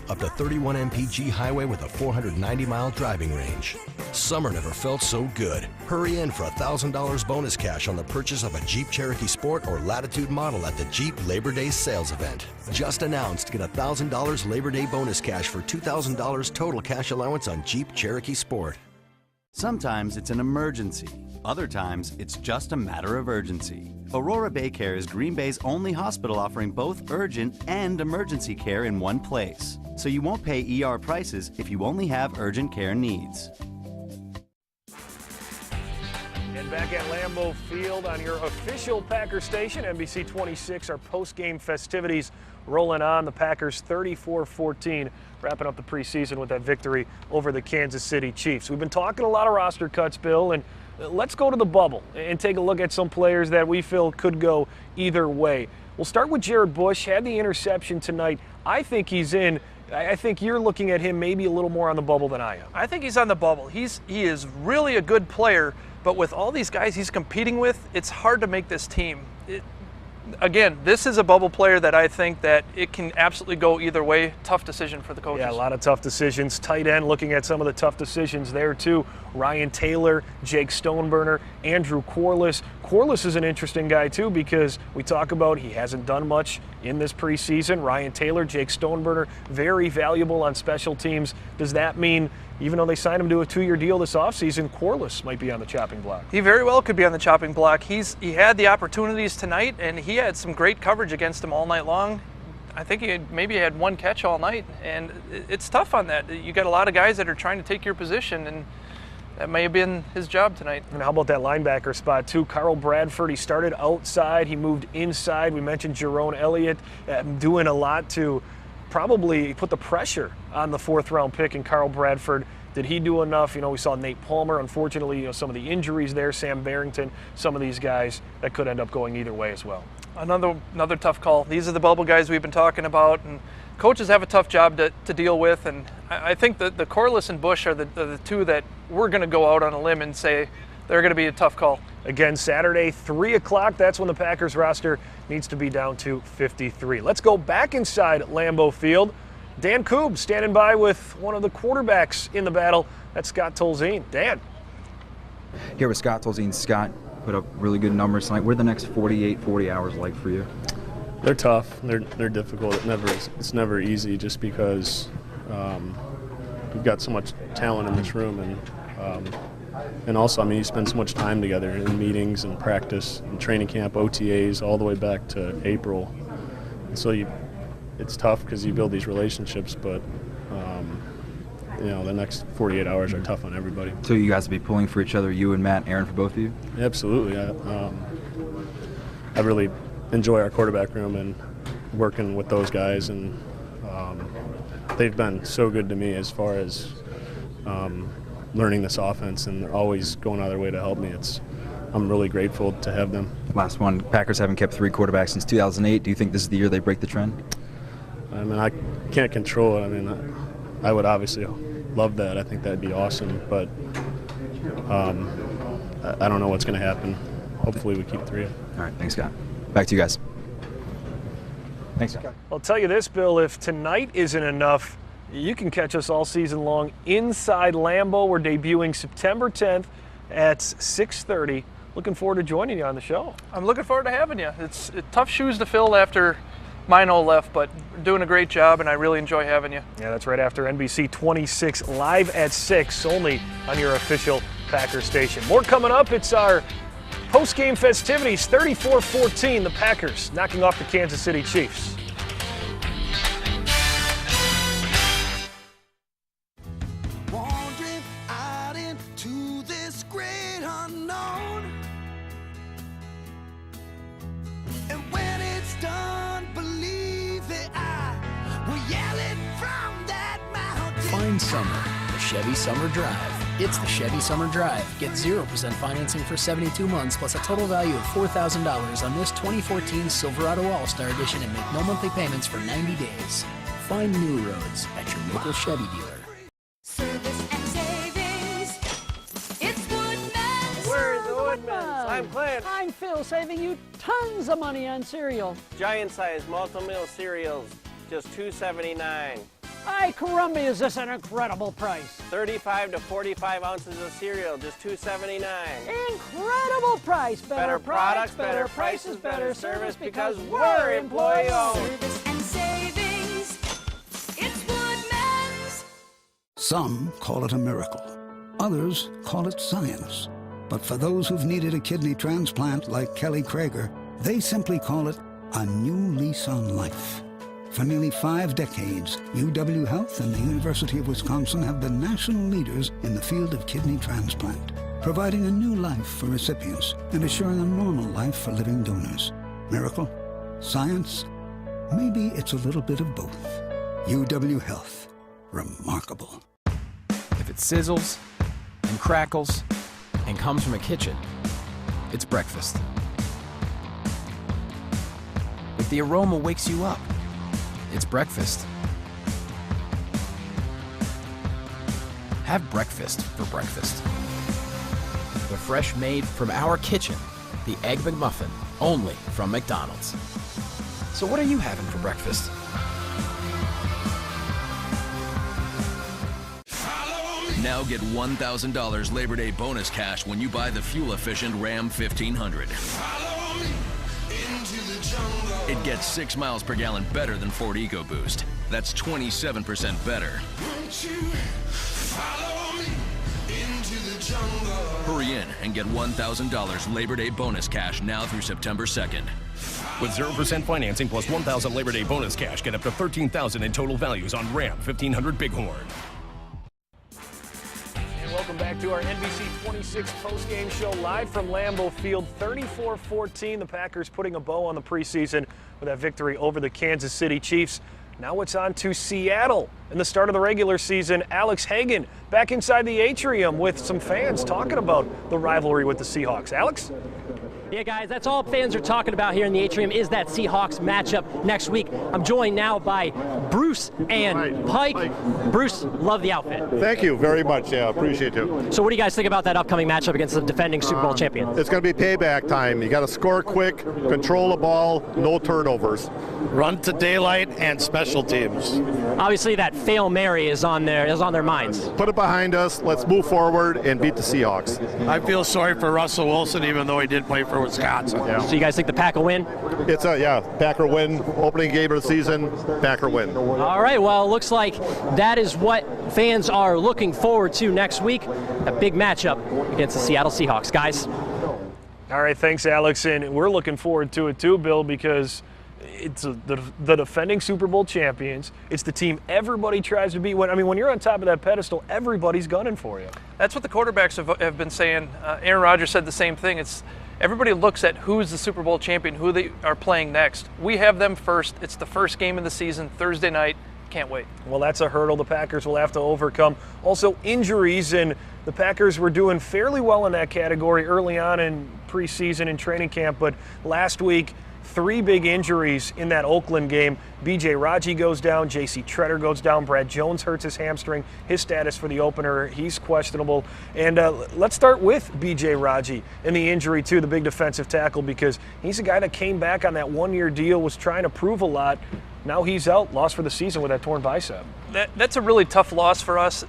Up to 31 mpg highway with a 490-mile driving range. Summer never felt so good. Hurry in for $1,000 bonus cash on the purchase of a Jeep Cherokee Sport or Latitude model at the Jeep Labor Day sales event. Just announced, get $1,000 Labor Day bonus cash for $2,000 total cash allowance on Jeep Cherokee Sport. Sometimes it's an emergency. Other times, it's just a matter of urgency. Aurora Bay Care is Green Bay's only hospital offering both urgent and emergency care in one place. So you won't pay ER prices if you only have urgent care needs. And back at Lambeau Field on your official Packer station, NBC 26, our post-game festivities rolling on. The Packers 34-14, wrapping up the preseason with that victory over the Kansas City Chiefs. We've been talking a lot of roster cuts, Bill, and let's go to the bubble and take a look at some players that we feel could go either way. We'll start with Jared Bush. Had the interception tonight. I think he's in. I think you're looking at him maybe a little more on the bubble than I am. I think he's on the bubble. He is really a good player, but with all these guys he's competing with, it's hard to make this team. Again, this is a bubble player that I think that it can absolutely go either way. Tough decision for the coaches. Yeah, a lot of tough decisions. Tight end, looking at some of the tough decisions there too. Ryan Taylor, Jake Stoneburner, Andrew Corliss. Corliss is an interesting guy too because we talk about he hasn't done much in this preseason. Ryan Taylor, Jake Stoneburner, very valuable on special teams. Does that mean, even though they signed him to a 2-year deal this offseason, Corliss might be on the chopping block? He very well could be on the chopping block. He had the opportunities tonight, and he had some great coverage against him all night long. I think he maybe had one catch all night, and it's tough on that. You got a lot of guys that are trying to take your position, and that may have been his job tonight. And how about that linebacker spot too? Carl Bradford, he started outside, he moved inside. We mentioned Jerome Elliott doing a lot to probably put the pressure on the 4th-round pick in Carl Bradford. Did he do enough? You know, we saw Nate Palmer, unfortunately, some of the injuries there, Sam Barrington, some of these guys that could end up going either way as well. Another tough call. These are the bubble guys we've been talking about, and coaches have a tough job to deal with, and I think that the Corliss and Bush are the two that we're going to go out on a limb and say they're going to be a tough call. Again, Saturday, 3 o'clock, that's when the Packers roster needs to be down to 53. Let's go back inside Lambeau Field. Dan Koob standing by with one of the quarterbacks in the battle. That's Scott Tolzien. Dan. Here with Scott Tolzien. Scott put up really good numbers tonight. What are the next 40 hours like for you? They're tough. They're difficult. It's never easy just because we've got so much talent in this room, and also, I mean, you spend so much time together in meetings and practice and training camp, OTAs, all the way back to April. And so it's tough because you build these relationships, but the next 48 hours are tough on everybody. So you guys will be pulling for each other, you and Matt, Aaron, for both of you? Absolutely. I really enjoy our quarterback room and working with those guys, and they've been so good to me as far as learning this offense, and they're always going out of their way to help me. I'm really grateful to have them. Last one, Packers haven't kept 3 quarterbacks since 2008. Do you think this is the year they break the trend? I mean, I can't control it. I mean, I would obviously love that. I think that'd be awesome, but I don't know what's going to happen. Hopefully we keep 3. All right, thanks, Scott. Back to you guys. Thanks, Scott. I'll tell you this, Bill, if tonight isn't enough, you can catch us all season long inside Lambeau. We're debuting September 10th at 6:30. Looking forward to joining you on the show. I'm looking forward to having you. It's tough shoes to fill after Mino left, but doing a great job, and I really enjoy having you. Yeah, that's right after NBC 26, live at 6, only on your official Packers station. More coming up. It's our post-game festivities, 34-14, the Packers knocking off the Kansas City Chiefs. Wandering out into this great unknown, and when it's done, believe that I will yell it from that mountain. Find summer, the Chevy Summer Drive. It's the Chevy Summer Drive. Get 0% financing for 72 months plus a total value of $4,000 on this 2014 Silverado All-Star Edition and make no monthly payments for 90 days. Find new roads at your local Chevy dealer. Service and savings. It's Woodman's. We're the Woodman's. I'm Clint. I'm Phil, saving you tons of money on cereal. Giant size multi-meal cereals, just $2.79. Ay, caramba, is this an incredible price? 35 to 45 ounces of cereal, just $2.79. Incredible price. Better products, better prices, better service, because we're employee-owned. Service and savings. It's Woodman's. Some call it a miracle. Others call it science. But for those who've needed a kidney transplant like Kelly Krager, they simply call it a new lease on life. For nearly 5 decades, UW Health and the University of Wisconsin have been national leaders in the field of kidney transplant, providing a new life for recipients and assuring a normal life for living donors. Miracle? Science? Maybe it's a little bit of both. UW Health. Remarkable. If it sizzles and crackles and comes from a kitchen, it's breakfast. If the aroma wakes you up, it's breakfast. Have breakfast for breakfast. The fresh made from our kitchen, the Egg McMuffin, only from McDonald's. So what are you having for breakfast? Now get $1,000 Labor Day bonus cash when you buy the fuel-efficient Ram 1500. It gets 6 miles per gallon better than Ford EcoBoost. That's 27% better. Hurry in and get $1,000 Labor Day bonus cash now through September 2nd. With 0% financing plus $1,000 Labor Day bonus cash, get up to $13,000 in total values on Ram 1500 Bighorn. Welcome back to our NBC 26 postgame show live from Lambeau Field. 34-14, the Packers putting a bow on the preseason with that victory over the Kansas City Chiefs. Now it's on to Seattle in the start of the regular season. Alex Hagan back inside the atrium with some fans talking about the rivalry with the Seahawks. Alex? Yeah, guys, that's all fans are talking about here in the atrium is that Seahawks matchup next week. I'm joined now by Bruce and Pike. Bruce, love the outfit. Thank you very much. Yeah, appreciate it. So what do you guys think about that upcoming matchup against the defending Super Bowl champions? It's going to be payback time. You got to score quick, control the ball, no turnovers. Run to daylight and special teams. Obviously, that Fail Mary is on their minds. Put it behind us. Let's move forward and beat the Seahawks. I feel sorry for Russell Wilson, even though he did play for Wisconsin. Yeah. So you guys think the Pack will win? It's Packer win. Opening game of the season, Packer win. All right, well, it looks like that is what fans are looking forward to next week, a big matchup against the Seattle Seahawks. Guys. All right, thanks, Alex. And we're looking forward to it too, Bill, because it's the defending Super Bowl champions. It's the team everybody tries to beat. When you're on top of that pedestal, everybody's gunning for you. That's what the quarterbacks have been saying. Aaron Rodgers said the same thing. It's everybody looks at who's the Super Bowl champion, who they are playing next. We have them first. It's the first game of the season, Thursday night. Can't wait. Well, that's a hurdle the Packers will have to overcome. Also, injuries, and the Packers were doing fairly well in that category early on in preseason and training camp, but last week, 3 big injuries in that Oakland game. B.J. Raji goes down, J.C. Tretter goes down, Brad Jones hurts his hamstring. His status for the opener, he's questionable. And let's start with B.J. Raji and the injury to the big defensive tackle, because he's a guy that came back on that one-year deal, was trying to prove a lot. Now he's out, lost for the season with that torn bicep. That's a really tough loss for us.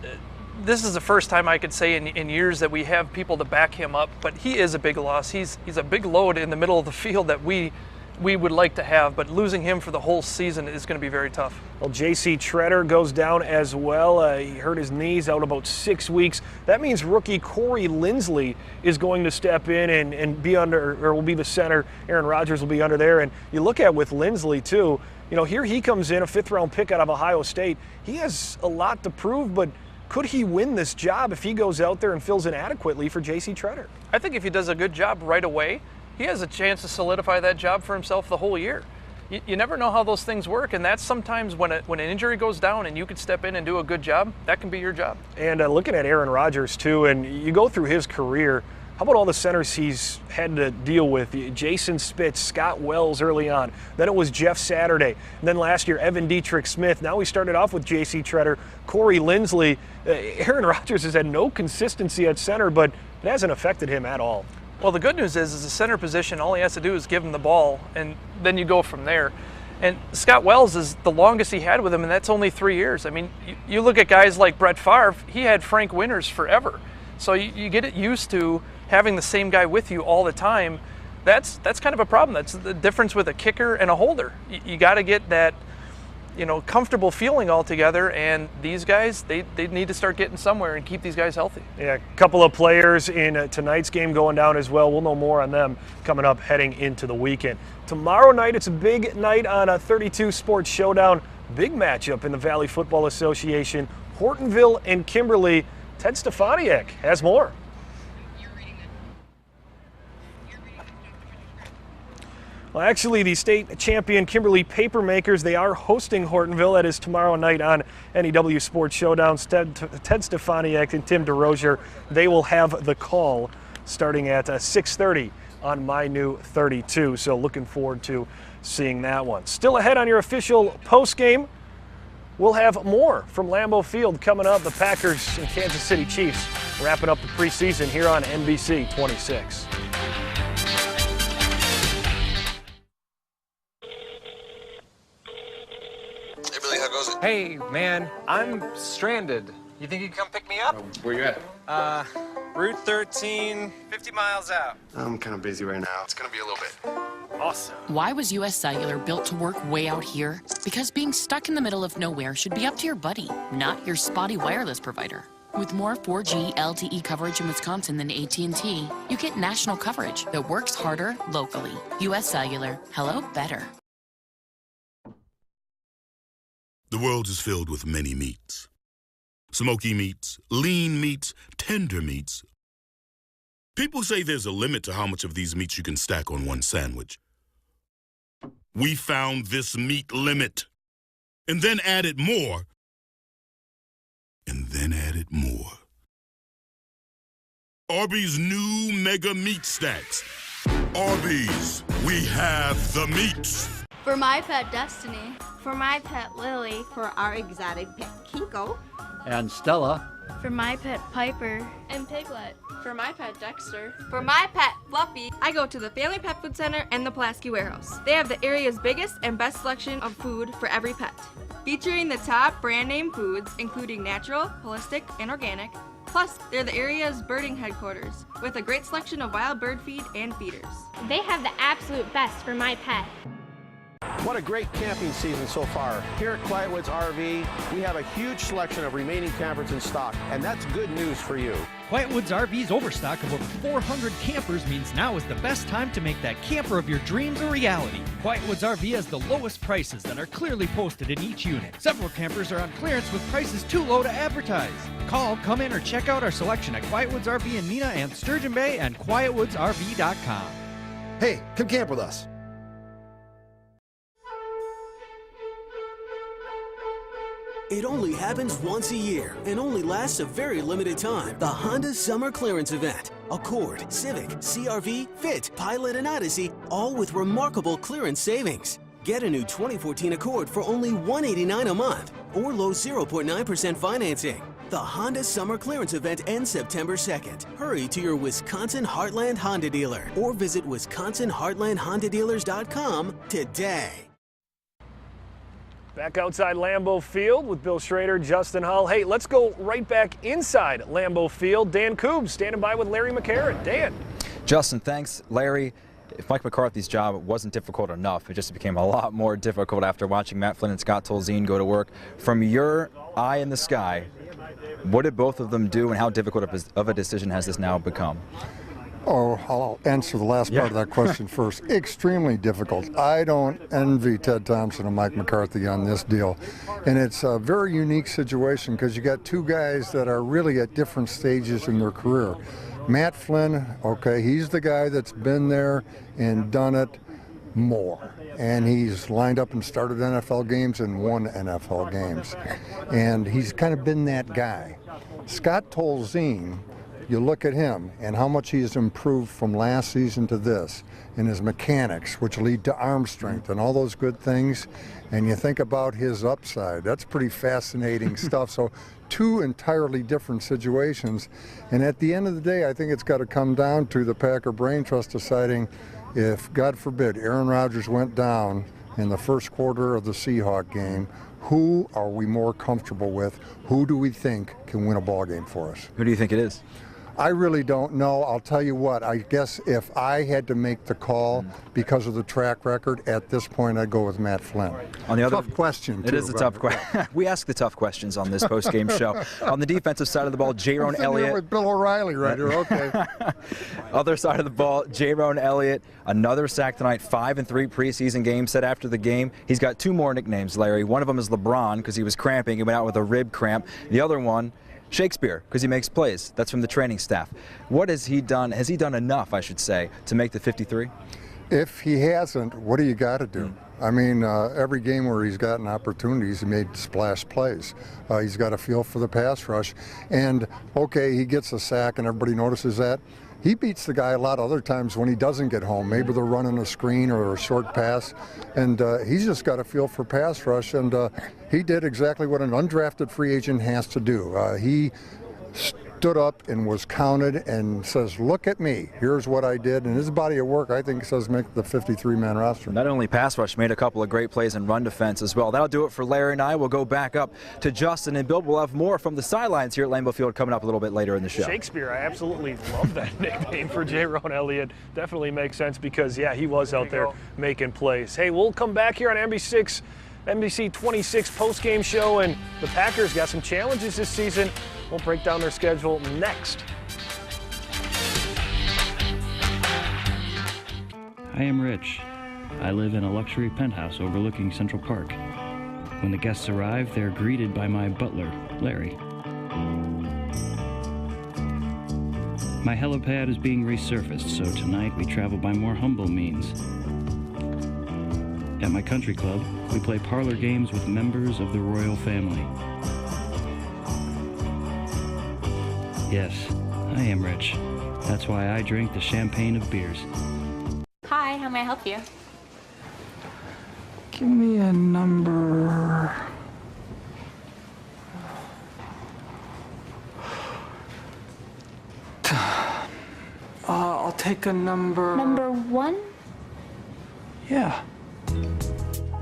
This is the first time I could say in years that we have people to back him up, but he is a big loss. He's a big load in the middle of the field that we would like to have, but losing him for the whole season is going to be very tough. Well, J.C. Tretter goes down as well. He hurt his knees, out about 6 weeks. That means rookie Corey Linsley is going to step in and be under, or will be the center. Aaron Rodgers will be under there. And you look at with Linsley too, here he comes in, a 5th-round pick out of Ohio State. He has a lot to prove, but could he win this job if he goes out there and fills in adequately for J.C. Tretter? I think if he does a good job right away, he has a chance to solidify that job for himself the whole year. You never know how those things work, and that's sometimes when an injury goes down and you can step in and do a good job, that can be your job. And looking at Aaron Rodgers too, and you go through his career, how about all the centers he's had to deal with? Jason Spitz, Scott Wells early on. Then it was Jeff Saturday. And then last year, Evan Dietrich Smith. Now we started off with J.C. Tretter, Corey Linsley. Aaron Rodgers has had no consistency at center, but it hasn't affected him at all. Well, the good news is the center position, all he has to do is give him the ball, and then you go from there. And Scott Wells is the longest he had with him, and that's only 3 years. I mean, you look at guys like Brett Favre, he had Frank Winters forever. So you get it used to having the same guy with you all the time. That's kind of a problem. That's the difference with a kicker and a holder. You got to get that, comfortable feeling all together, and these guys, they need to start getting somewhere and keep these guys healthy. Yeah, a couple of players in tonight's game going down as well. We'll know more on them coming up heading into the weekend. Tomorrow night, it's a big night on a 32 Sports Showdown. Big matchup in the Valley Football Association. Hortonville and Kimberly. Ted Stefaniak has more. Well, actually, the state champion Kimberly Papermakers, they are hosting Hortonville. That is tomorrow night on NEW Sports Showdown. Ted Stefaniak and Tim DeRozier, they will have the call starting at 6:30 on My New 32. So looking forward to seeing that one. Still ahead on your official postgame. We'll have more from Lambeau Field coming up. The Packers and Kansas City Chiefs wrapping up the preseason here on NBC 26. Hey, man, I'm stranded. You think you can come pick me up? Where you at? Route 13, 50 miles out. I'm kind of busy right now. It's gonna be a little bit. Awesome. Why was US Cellular built to work way out here? Because being stuck in the middle of nowhere should be up to your buddy, not your spotty wireless provider. With more 4G LTE coverage in Wisconsin than AT&T, you get national coverage that works harder locally. US Cellular. Hello, better. The world is filled with many meats. Smoky meats, lean meats, tender meats. People say there's a limit to how much of these meats you can stack on one sandwich. We found this meat limit, and then added more, and then added more. Arby's new Mega Meat Stacks. Arby's, we have the meats. For my pet Destiny. For my pet Lily. For our exotic pet Kinko. And Stella. For my pet Piper. And Piglet. For my pet Dexter. For my pet Fluffy, I go to the Family Pet Food Center and the Pulaski Warehouse. They have the area's biggest and best selection of food for every pet, featuring the top brand name foods including natural, holistic, and organic. Plus, they're the area's birding headquarters with a great selection of wild bird feed and feeders. They have the absolute best for my pet. What a great camping season so far. Here at Quiet Woods RV, we have a huge selection of remaining campers in stock, and that's good news for you. Quiet Woods RV's overstock of over 400 campers means now is the best time to make that camper of your dreams a reality. Quiet Woods RV has the lowest prices that are clearly posted in each unit. Several campers are on clearance with prices too low to advertise. Call, come in, or check out our selection at Quiet Woods RV in Neenah and Sturgeon Bay and quietwoodsrv.com. Hey, come camp with us. It only happens once a year and only lasts a very limited time. The Honda Summer Clearance Event. Accord, Civic, CR-V, Fit, Pilot, and Odyssey, all with remarkable clearance savings. Get a new 2014 Accord for only $189 a month or low 0.9% financing. The Honda Summer Clearance Event ends September 2nd. Hurry to your Wisconsin Heartland Honda dealer or visit WisconsinHeartlandHondaDealers.com today. Back outside Lambeau Field with Bill Schrader, Justin Hull. Hey, let's go right back inside Lambeau Field. Dan Koobs standing by with Larry McCarron. Dan. Justin, thanks. Larry, if Mike McCarthy's job wasn't difficult enough, it just became a lot more difficult after watching Matt Flynn and Scott Tolzien go to work. From your eye in the sky, what did both of them do and how difficult of a decision has this now become? Oh, I'll answer the last part of that question first. Extremely difficult. I don't envy Ted Thompson and Mike McCarthy on this deal. And it's a very unique situation because you got two guys that are really at different stages in their career. Matt Flynn, okay, he's the guy that's been there and done it more. And he's lined up and started NFL games and won NFL games. And he's kind of been that guy. Scott Tolzien, you look at him and how much he has improved from last season to this in his mechanics, which lead to arm strength and all those good things, and you think about his upside. That's pretty fascinating stuff. So two entirely different situations, and at the end of the day, I think it's got to come down to the Packer Brain Trust deciding if, God forbid, Aaron Rodgers went down in the first quarter of the Seahawk game, who are we more comfortable with? Who do we think can win a ball game for us? Who do you think it is? I really don't know. I'll tell you what, I guess if I had to make the call because of the track record, at this point I'd go with Matt Flynn. On the other, tough question, too. It is a tough question. We ask the tough questions on this post-game show. On the defensive side of the ball, Jaron Elliott. With Bill O'Reilly right here, okay. Other side of the ball, Jaron Elliott, another sack tonight, 5-3 preseason game. Said after the game, he's got two more nicknames, Larry. One of them is LeBron because he was cramping. He went out with a rib cramp. The other one, Shakespeare, because he makes plays. That's from the training staff. What has he done? Has he done enough, I should say, to make the 53? If he hasn't, what do you got to do? I mean, every game where he's gotten opportunities, he made splash plays. He's got a feel for the pass rush. And, okay, he gets a sack and everybody notices that. He beats the guy a lot of other times when he doesn't get home. Maybe they're running a screen or a short pass, and he's just got a feel for pass rush, and he did exactly what an undrafted free agent has to do. He stood up and was counted and says, look at me, here's what I did. And his body of work, I think, says make the 53-man roster. Not only pass rush, made a couple of great plays in run defense as well. That'll do it for Larry and I. We'll go back up to Justin and Bill. We'll have more from the sidelines here at Lambeau Field coming up a little bit later in the show. Shakespeare, I absolutely love that nickname for Jaron Elliott. Definitely makes sense because, yeah, he was out there making plays. Hey, we'll come back here on NBC 26 post-game show, and the Packers got some challenges this season. We'll break down their schedule next. I am Rich. I live in a luxury penthouse overlooking Central Park. When the guests arrive, they're greeted by my butler, Larry. My helipad is being resurfaced, so tonight we travel by more humble means. At my country club, we play parlor games with members of the royal family. Yes, I am rich. That's why I drink the champagne of beers. may I help you? Give me a number. I'll take a number. Number 1? Yeah.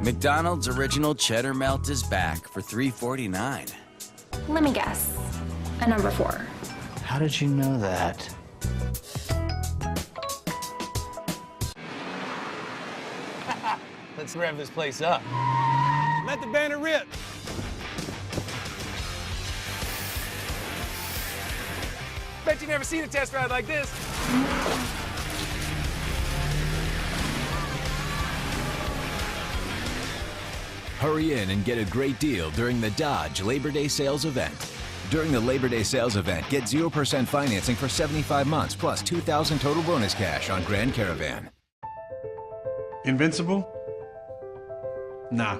McDonald's Original Cheddar Melt is back for $3.49. Let me guess. A number 4. How did you know that? Let's rev this place up. Let the banner rip. Bet you've never seen a test ride like this. Hurry in and get a great deal during the Dodge Labor Day sales event. During the Labor Day sales event, get 0% financing for 75 months plus $2,000 total bonus cash on Grand Caravan. Invincible? Nah,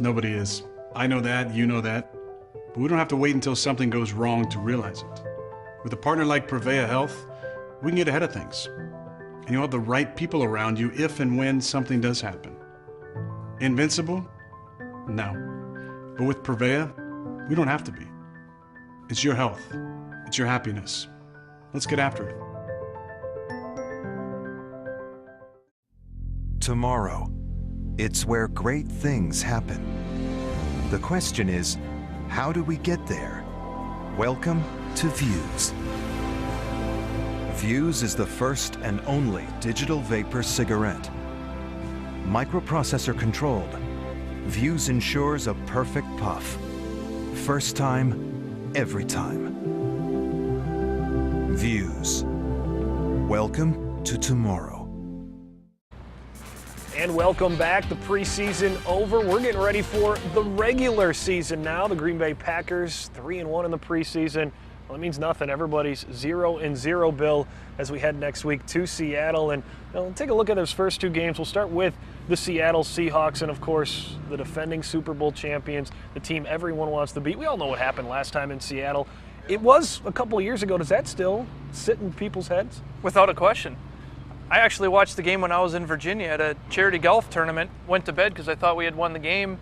nobody is. I know that, you know that. But we don't have to wait until something goes wrong to realize it. With a partner like Prevea Health, we can get ahead of things. And you'll have the right people around you if and when something does happen. Invincible? No. But with Prevea, we don't have to be. It's your health. It's your happiness. Let's get after it. Tomorrow. It's where great things happen. The question is, how do we get there? Welcome to Views. Views is the first and only digital vapor cigarette. Microprocessor controlled, Views ensures a perfect puff. First time, every time. Views. Welcome to tomorrow. And welcome back. The preseason over. We're getting ready for the regular season now. The Green Bay Packers 3-1 in the preseason. Well, it means nothing. Everybody's 0-0, Bill, as we head next week to Seattle. And we'll take a look at those first two games. We'll start with the Seattle Seahawks and, of course, the defending Super Bowl champions, the team everyone wants to beat. We all know what happened last time in Seattle. It was a couple of years ago. Does that still sit in people's heads? Without a question. I actually watched the game when I was in Virginia at a charity golf tournament, went to bed because I thought we had won the game,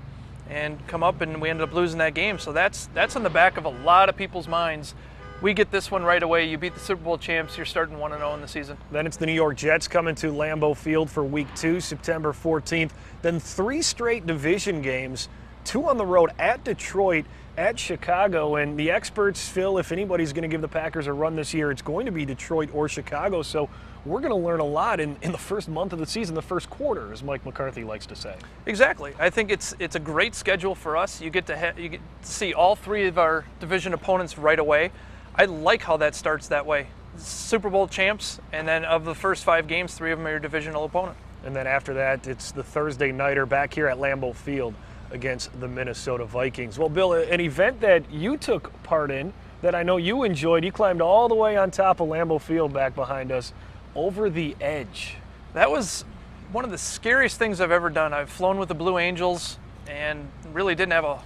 and come up and we ended up losing that game. So that's in the back of a lot of people's minds. We get this one right away. You beat the Super Bowl champs, you're starting 1-0 in the season. Then it's the New York Jets coming to Lambeau Field for Week 2, September 14th. Then 3 straight division games, 2 on the road at Detroit, at Chicago. And the experts feel if anybody's going to give the Packers a run this year, it's going to be Detroit or Chicago. So we're going to learn a lot in the first month of the season, the first quarter, as Mike McCarthy likes to say. Exactly. I think it's a great schedule for us. You get to see all 3 of our division opponents right away. I like how that starts that way. Super Bowl champs, and then of the first 5 games, 3 of them are your divisional opponent. And then after that, it's the Thursday nighter back here at Lambeau Field against the Minnesota Vikings. Well, Bill, an event that you took part in that I know you enjoyed, you climbed all the way on top of Lambeau Field back behind us, over the edge. That was one of the scariest things I've ever done. I've flown with the Blue Angels and really didn't have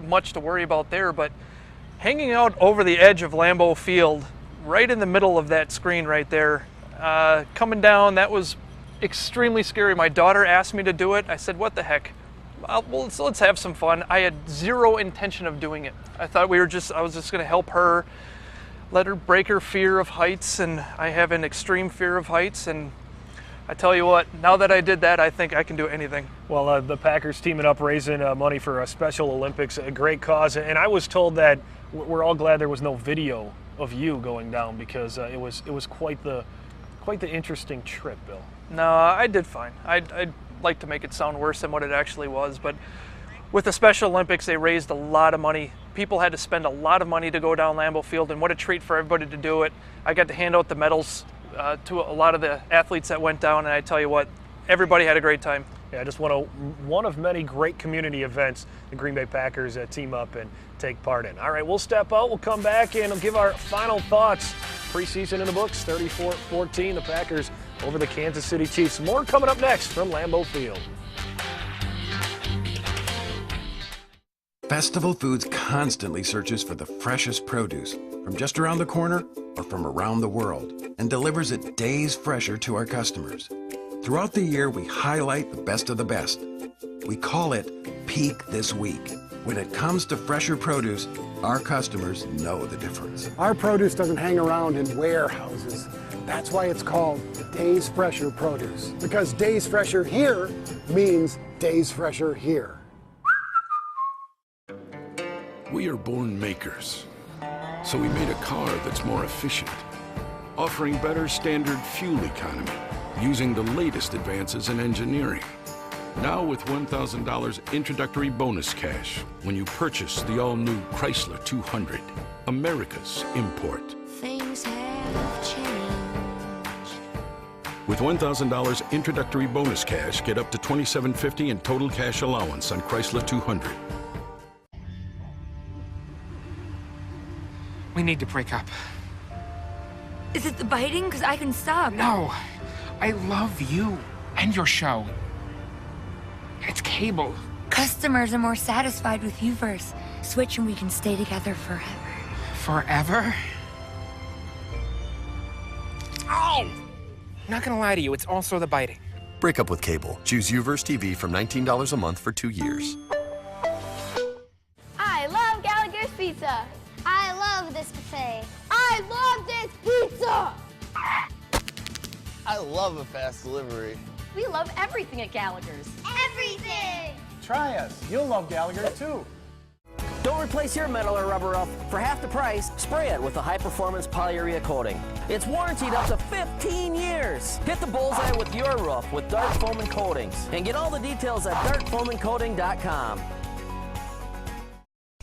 much to worry about there, but hanging out over the edge of Lambeau Field, right in the middle of that screen right there, coming down, that was extremely scary. My daughter asked me to do it. I said, what the heck? Well, let's have some fun. I had zero intention of doing it. I thought I was just going to help her, let her break her fear of heights, and I have an extreme fear of heights, and I tell you what, now that I did that, I think I can do anything. Well, the Packers teaming up, raising money for a Special Olympics, a great cause, and I was told that we're all glad there was no video of you going down because it was quite the interesting trip, Bill. No, I did fine. I'd like to make it sound worse than what it actually was, but with the Special Olympics, they raised a lot of money. People had to spend a lot of money to go down Lambeau Field, and what a treat for everybody to do it. I got to hand out the medals to a lot of the athletes that went down, and I tell you what, everybody had a great time. Yeah, just one of many great community events the Green Bay Packers team up and take part in. All right, we'll step out. We'll come back and we'll give our final thoughts. Preseason in the books, 34-14, the Packers over the Kansas City Chiefs. More coming up next from Lambeau Field. Festival Foods constantly searches for the freshest produce from just around the corner or from around the world and delivers it days fresher to our customers. Throughout the year, we highlight the best of the best. We call it Peak This Week. When it comes to fresher produce, our customers know the difference. Our produce doesn't hang around in warehouses. That's why it's called Days Fresher Produce. Because Days Fresher here means Days Fresher here. We are born makers. So we made a car that's more efficient, offering better standard fuel economy, using the latest advances in engineering. Now with $1,000 introductory bonus cash when you purchase the all-new Chrysler 200, America's import. Things have changed. With $1,000 introductory bonus cash, get up to $2,750 in total cash allowance on Chrysler 200. We need to break up. Is it the biting? Because I can stop. No, I love you and your show. It's cable. Customers are more satisfied with you first. Switch and we can stay together forever. Forever? Oh! Not gonna lie to you, it's also the biting. Break up with cable. Choose UVerse TV from $19 a month for 2 years. I love Gallagher's Pizza. I love this buffet. I love this pizza. I love a fast delivery. We love everything at Gallagher's. Everything! Try us. You'll love Gallagher's too. Don't replace your metal or rubber roof. For half the price, spray it with a high-performance polyurea coating. It's warranted up to 15 years. Hit the bullseye with your roof with Dart Foam and Coatings. And get all the details at dartfoamandcoating.com.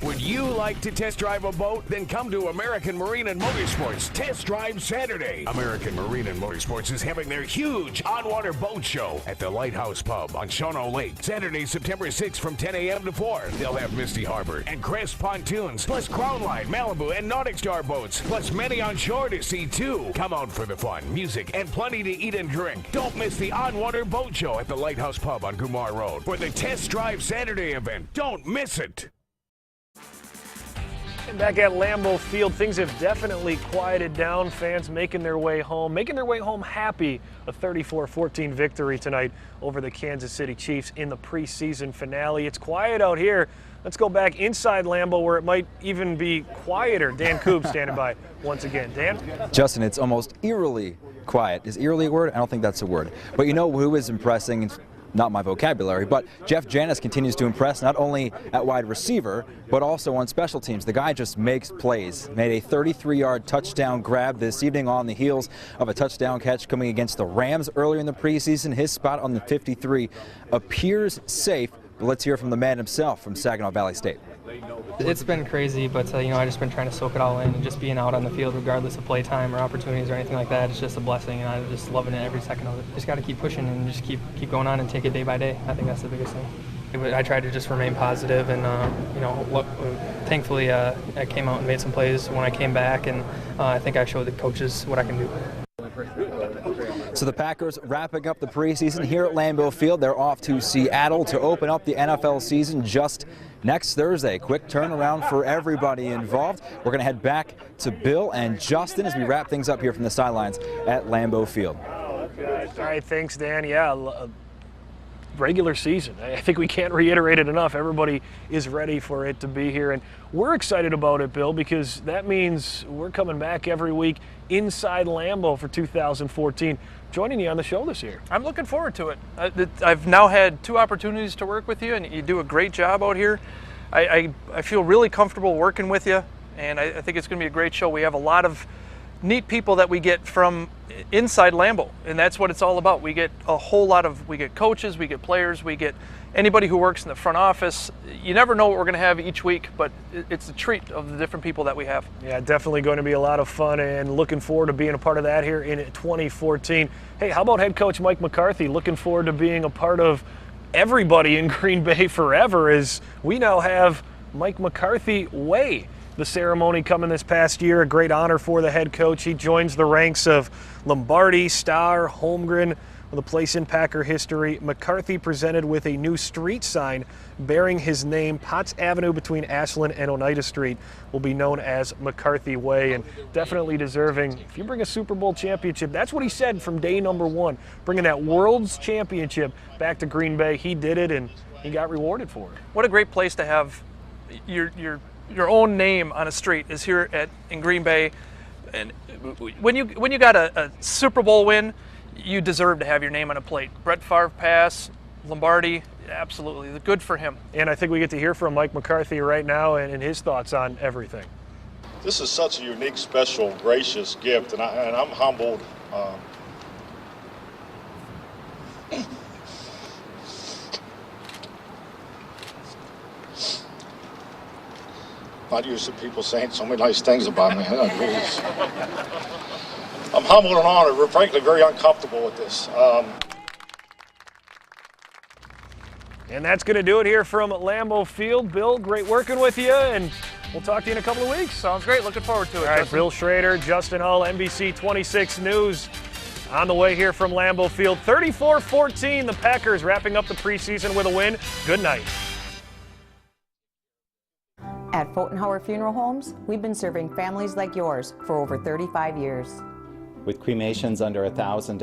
Would you like to test drive a boat? Then come to American Marine and Motorsports Test Drive Saturday. American Marine and Motorsports is having their huge on-water boat show at the Lighthouse Pub on Shawano Lake. Saturday, September 6th from 10 a.m. to 4. They'll have Misty Harbor and Crest pontoons, plus Crown Line, Malibu, and Nautic Star boats, plus many on shore to see too. Come out for the fun, music, and plenty to eat and drink. Don't miss the on-water boat show at the Lighthouse Pub on Kumar Road for the Test Drive Saturday event. Don't miss it. And back at Lambeau Field, things have definitely quieted down. Fans making their way home happy. A 34-14 victory tonight over the Kansas City Chiefs in the preseason finale. It's quiet out here. Let's go back inside Lambeau where it might even be quieter. Dan Coop standing by once again. Dan? Justin, it's almost eerily quiet. Is eerily a word? I don't think that's a word. But you know who is impressing? Not my vocabulary, but Jeff Janis continues to impress not only at wide receiver, but also on special teams. The guy just makes plays. Made a 33-yard touchdown grab this evening on the heels of a touchdown catch coming against the Rams earlier in the preseason. His spot on the 53 appears safe, but let's hear from the man himself from Saginaw Valley State. It's been crazy, but I just been trying to soak it all in, and just being out on the field regardless of play time or opportunities or anything like that, it's just a blessing, and I'm just loving it every second of it. Just got to keep pushing and just keep going on and take it day by day. I think that's the biggest thing. I tried to just remain positive, and thankfully I came out and made some plays when I came back, and I think I showed the coaches what I can do. So the Packers wrapping up the preseason here at Lambeau Field. They're off to Seattle to open up the NFL season just next Thursday. Quick turnaround for everybody involved. We're going to head back to Bill and Justin as we wrap things up here from the sidelines at Lambeau Field. All right, thanks, Dan. Yeah, regular season. I think we can't reiterate it enough. Everybody is ready for it to be here, and we're excited about it, Bill, because that means we're coming back every week inside Lambeau for 2014. Joining you on the show this year. I'm looking forward to it. I've now had 2 opportunities to work with you, and you do a great job out here. I feel really comfortable working with you, and I think it's going to be a great show. We have a lot of neat people that we get from inside Lambeau, and that's what it's all about. We get a whole lot of, we get coaches, we get players, we get anybody who works in the front office. You never know what we're going to have each week, but it's a treat of the different people that we have. Yeah, definitely going to be a lot of fun, and looking forward to being a part of that here in 2014. Hey, how about head coach Mike McCarthy? Looking forward to being a part of everybody in Green Bay forever, as we now have Mike McCarthy Way. The ceremony coming this past year, a great honor for the head coach. He joins the ranks of Lombardi, Starr, Holmgren, The place in Packer history, McCarthy presented with a new street sign bearing his name. Potts Avenue between Ashland and Oneida Street will be known as McCarthy Way, and definitely deserving. If you bring a Super Bowl championship, that's what he said from day number one, bringing that World's Championship back to Green Bay. He did it, and he got rewarded for it. What a great place to have your own name on a street is here in Green Bay. And when you got a Super Bowl win, you deserve to have your name on a plate. Brett Favre pass, Lombardi, absolutely good for him. And I think we get to hear from Mike McCarthy right now and his thoughts on everything. This is such a unique, special, gracious gift, and I'm humbled. Not used to people saying so many nice things about me. I'm humbled and honored. We're frankly very uncomfortable with this. And that's going to do it here from Lambeau Field. Bill, great working with you, and we'll talk to you in a couple of weeks. Sounds great. Looking forward to it. All right, Justin. Bill Schrader, Justin Hull, NBC 26 News on the way here from Lambeau Field. 34-14, the Packers wrapping up the preseason with a win. Good night. At Fotenhauer Funeral Homes, we've been serving families like yours for over 35 years. With cremations under $1,000.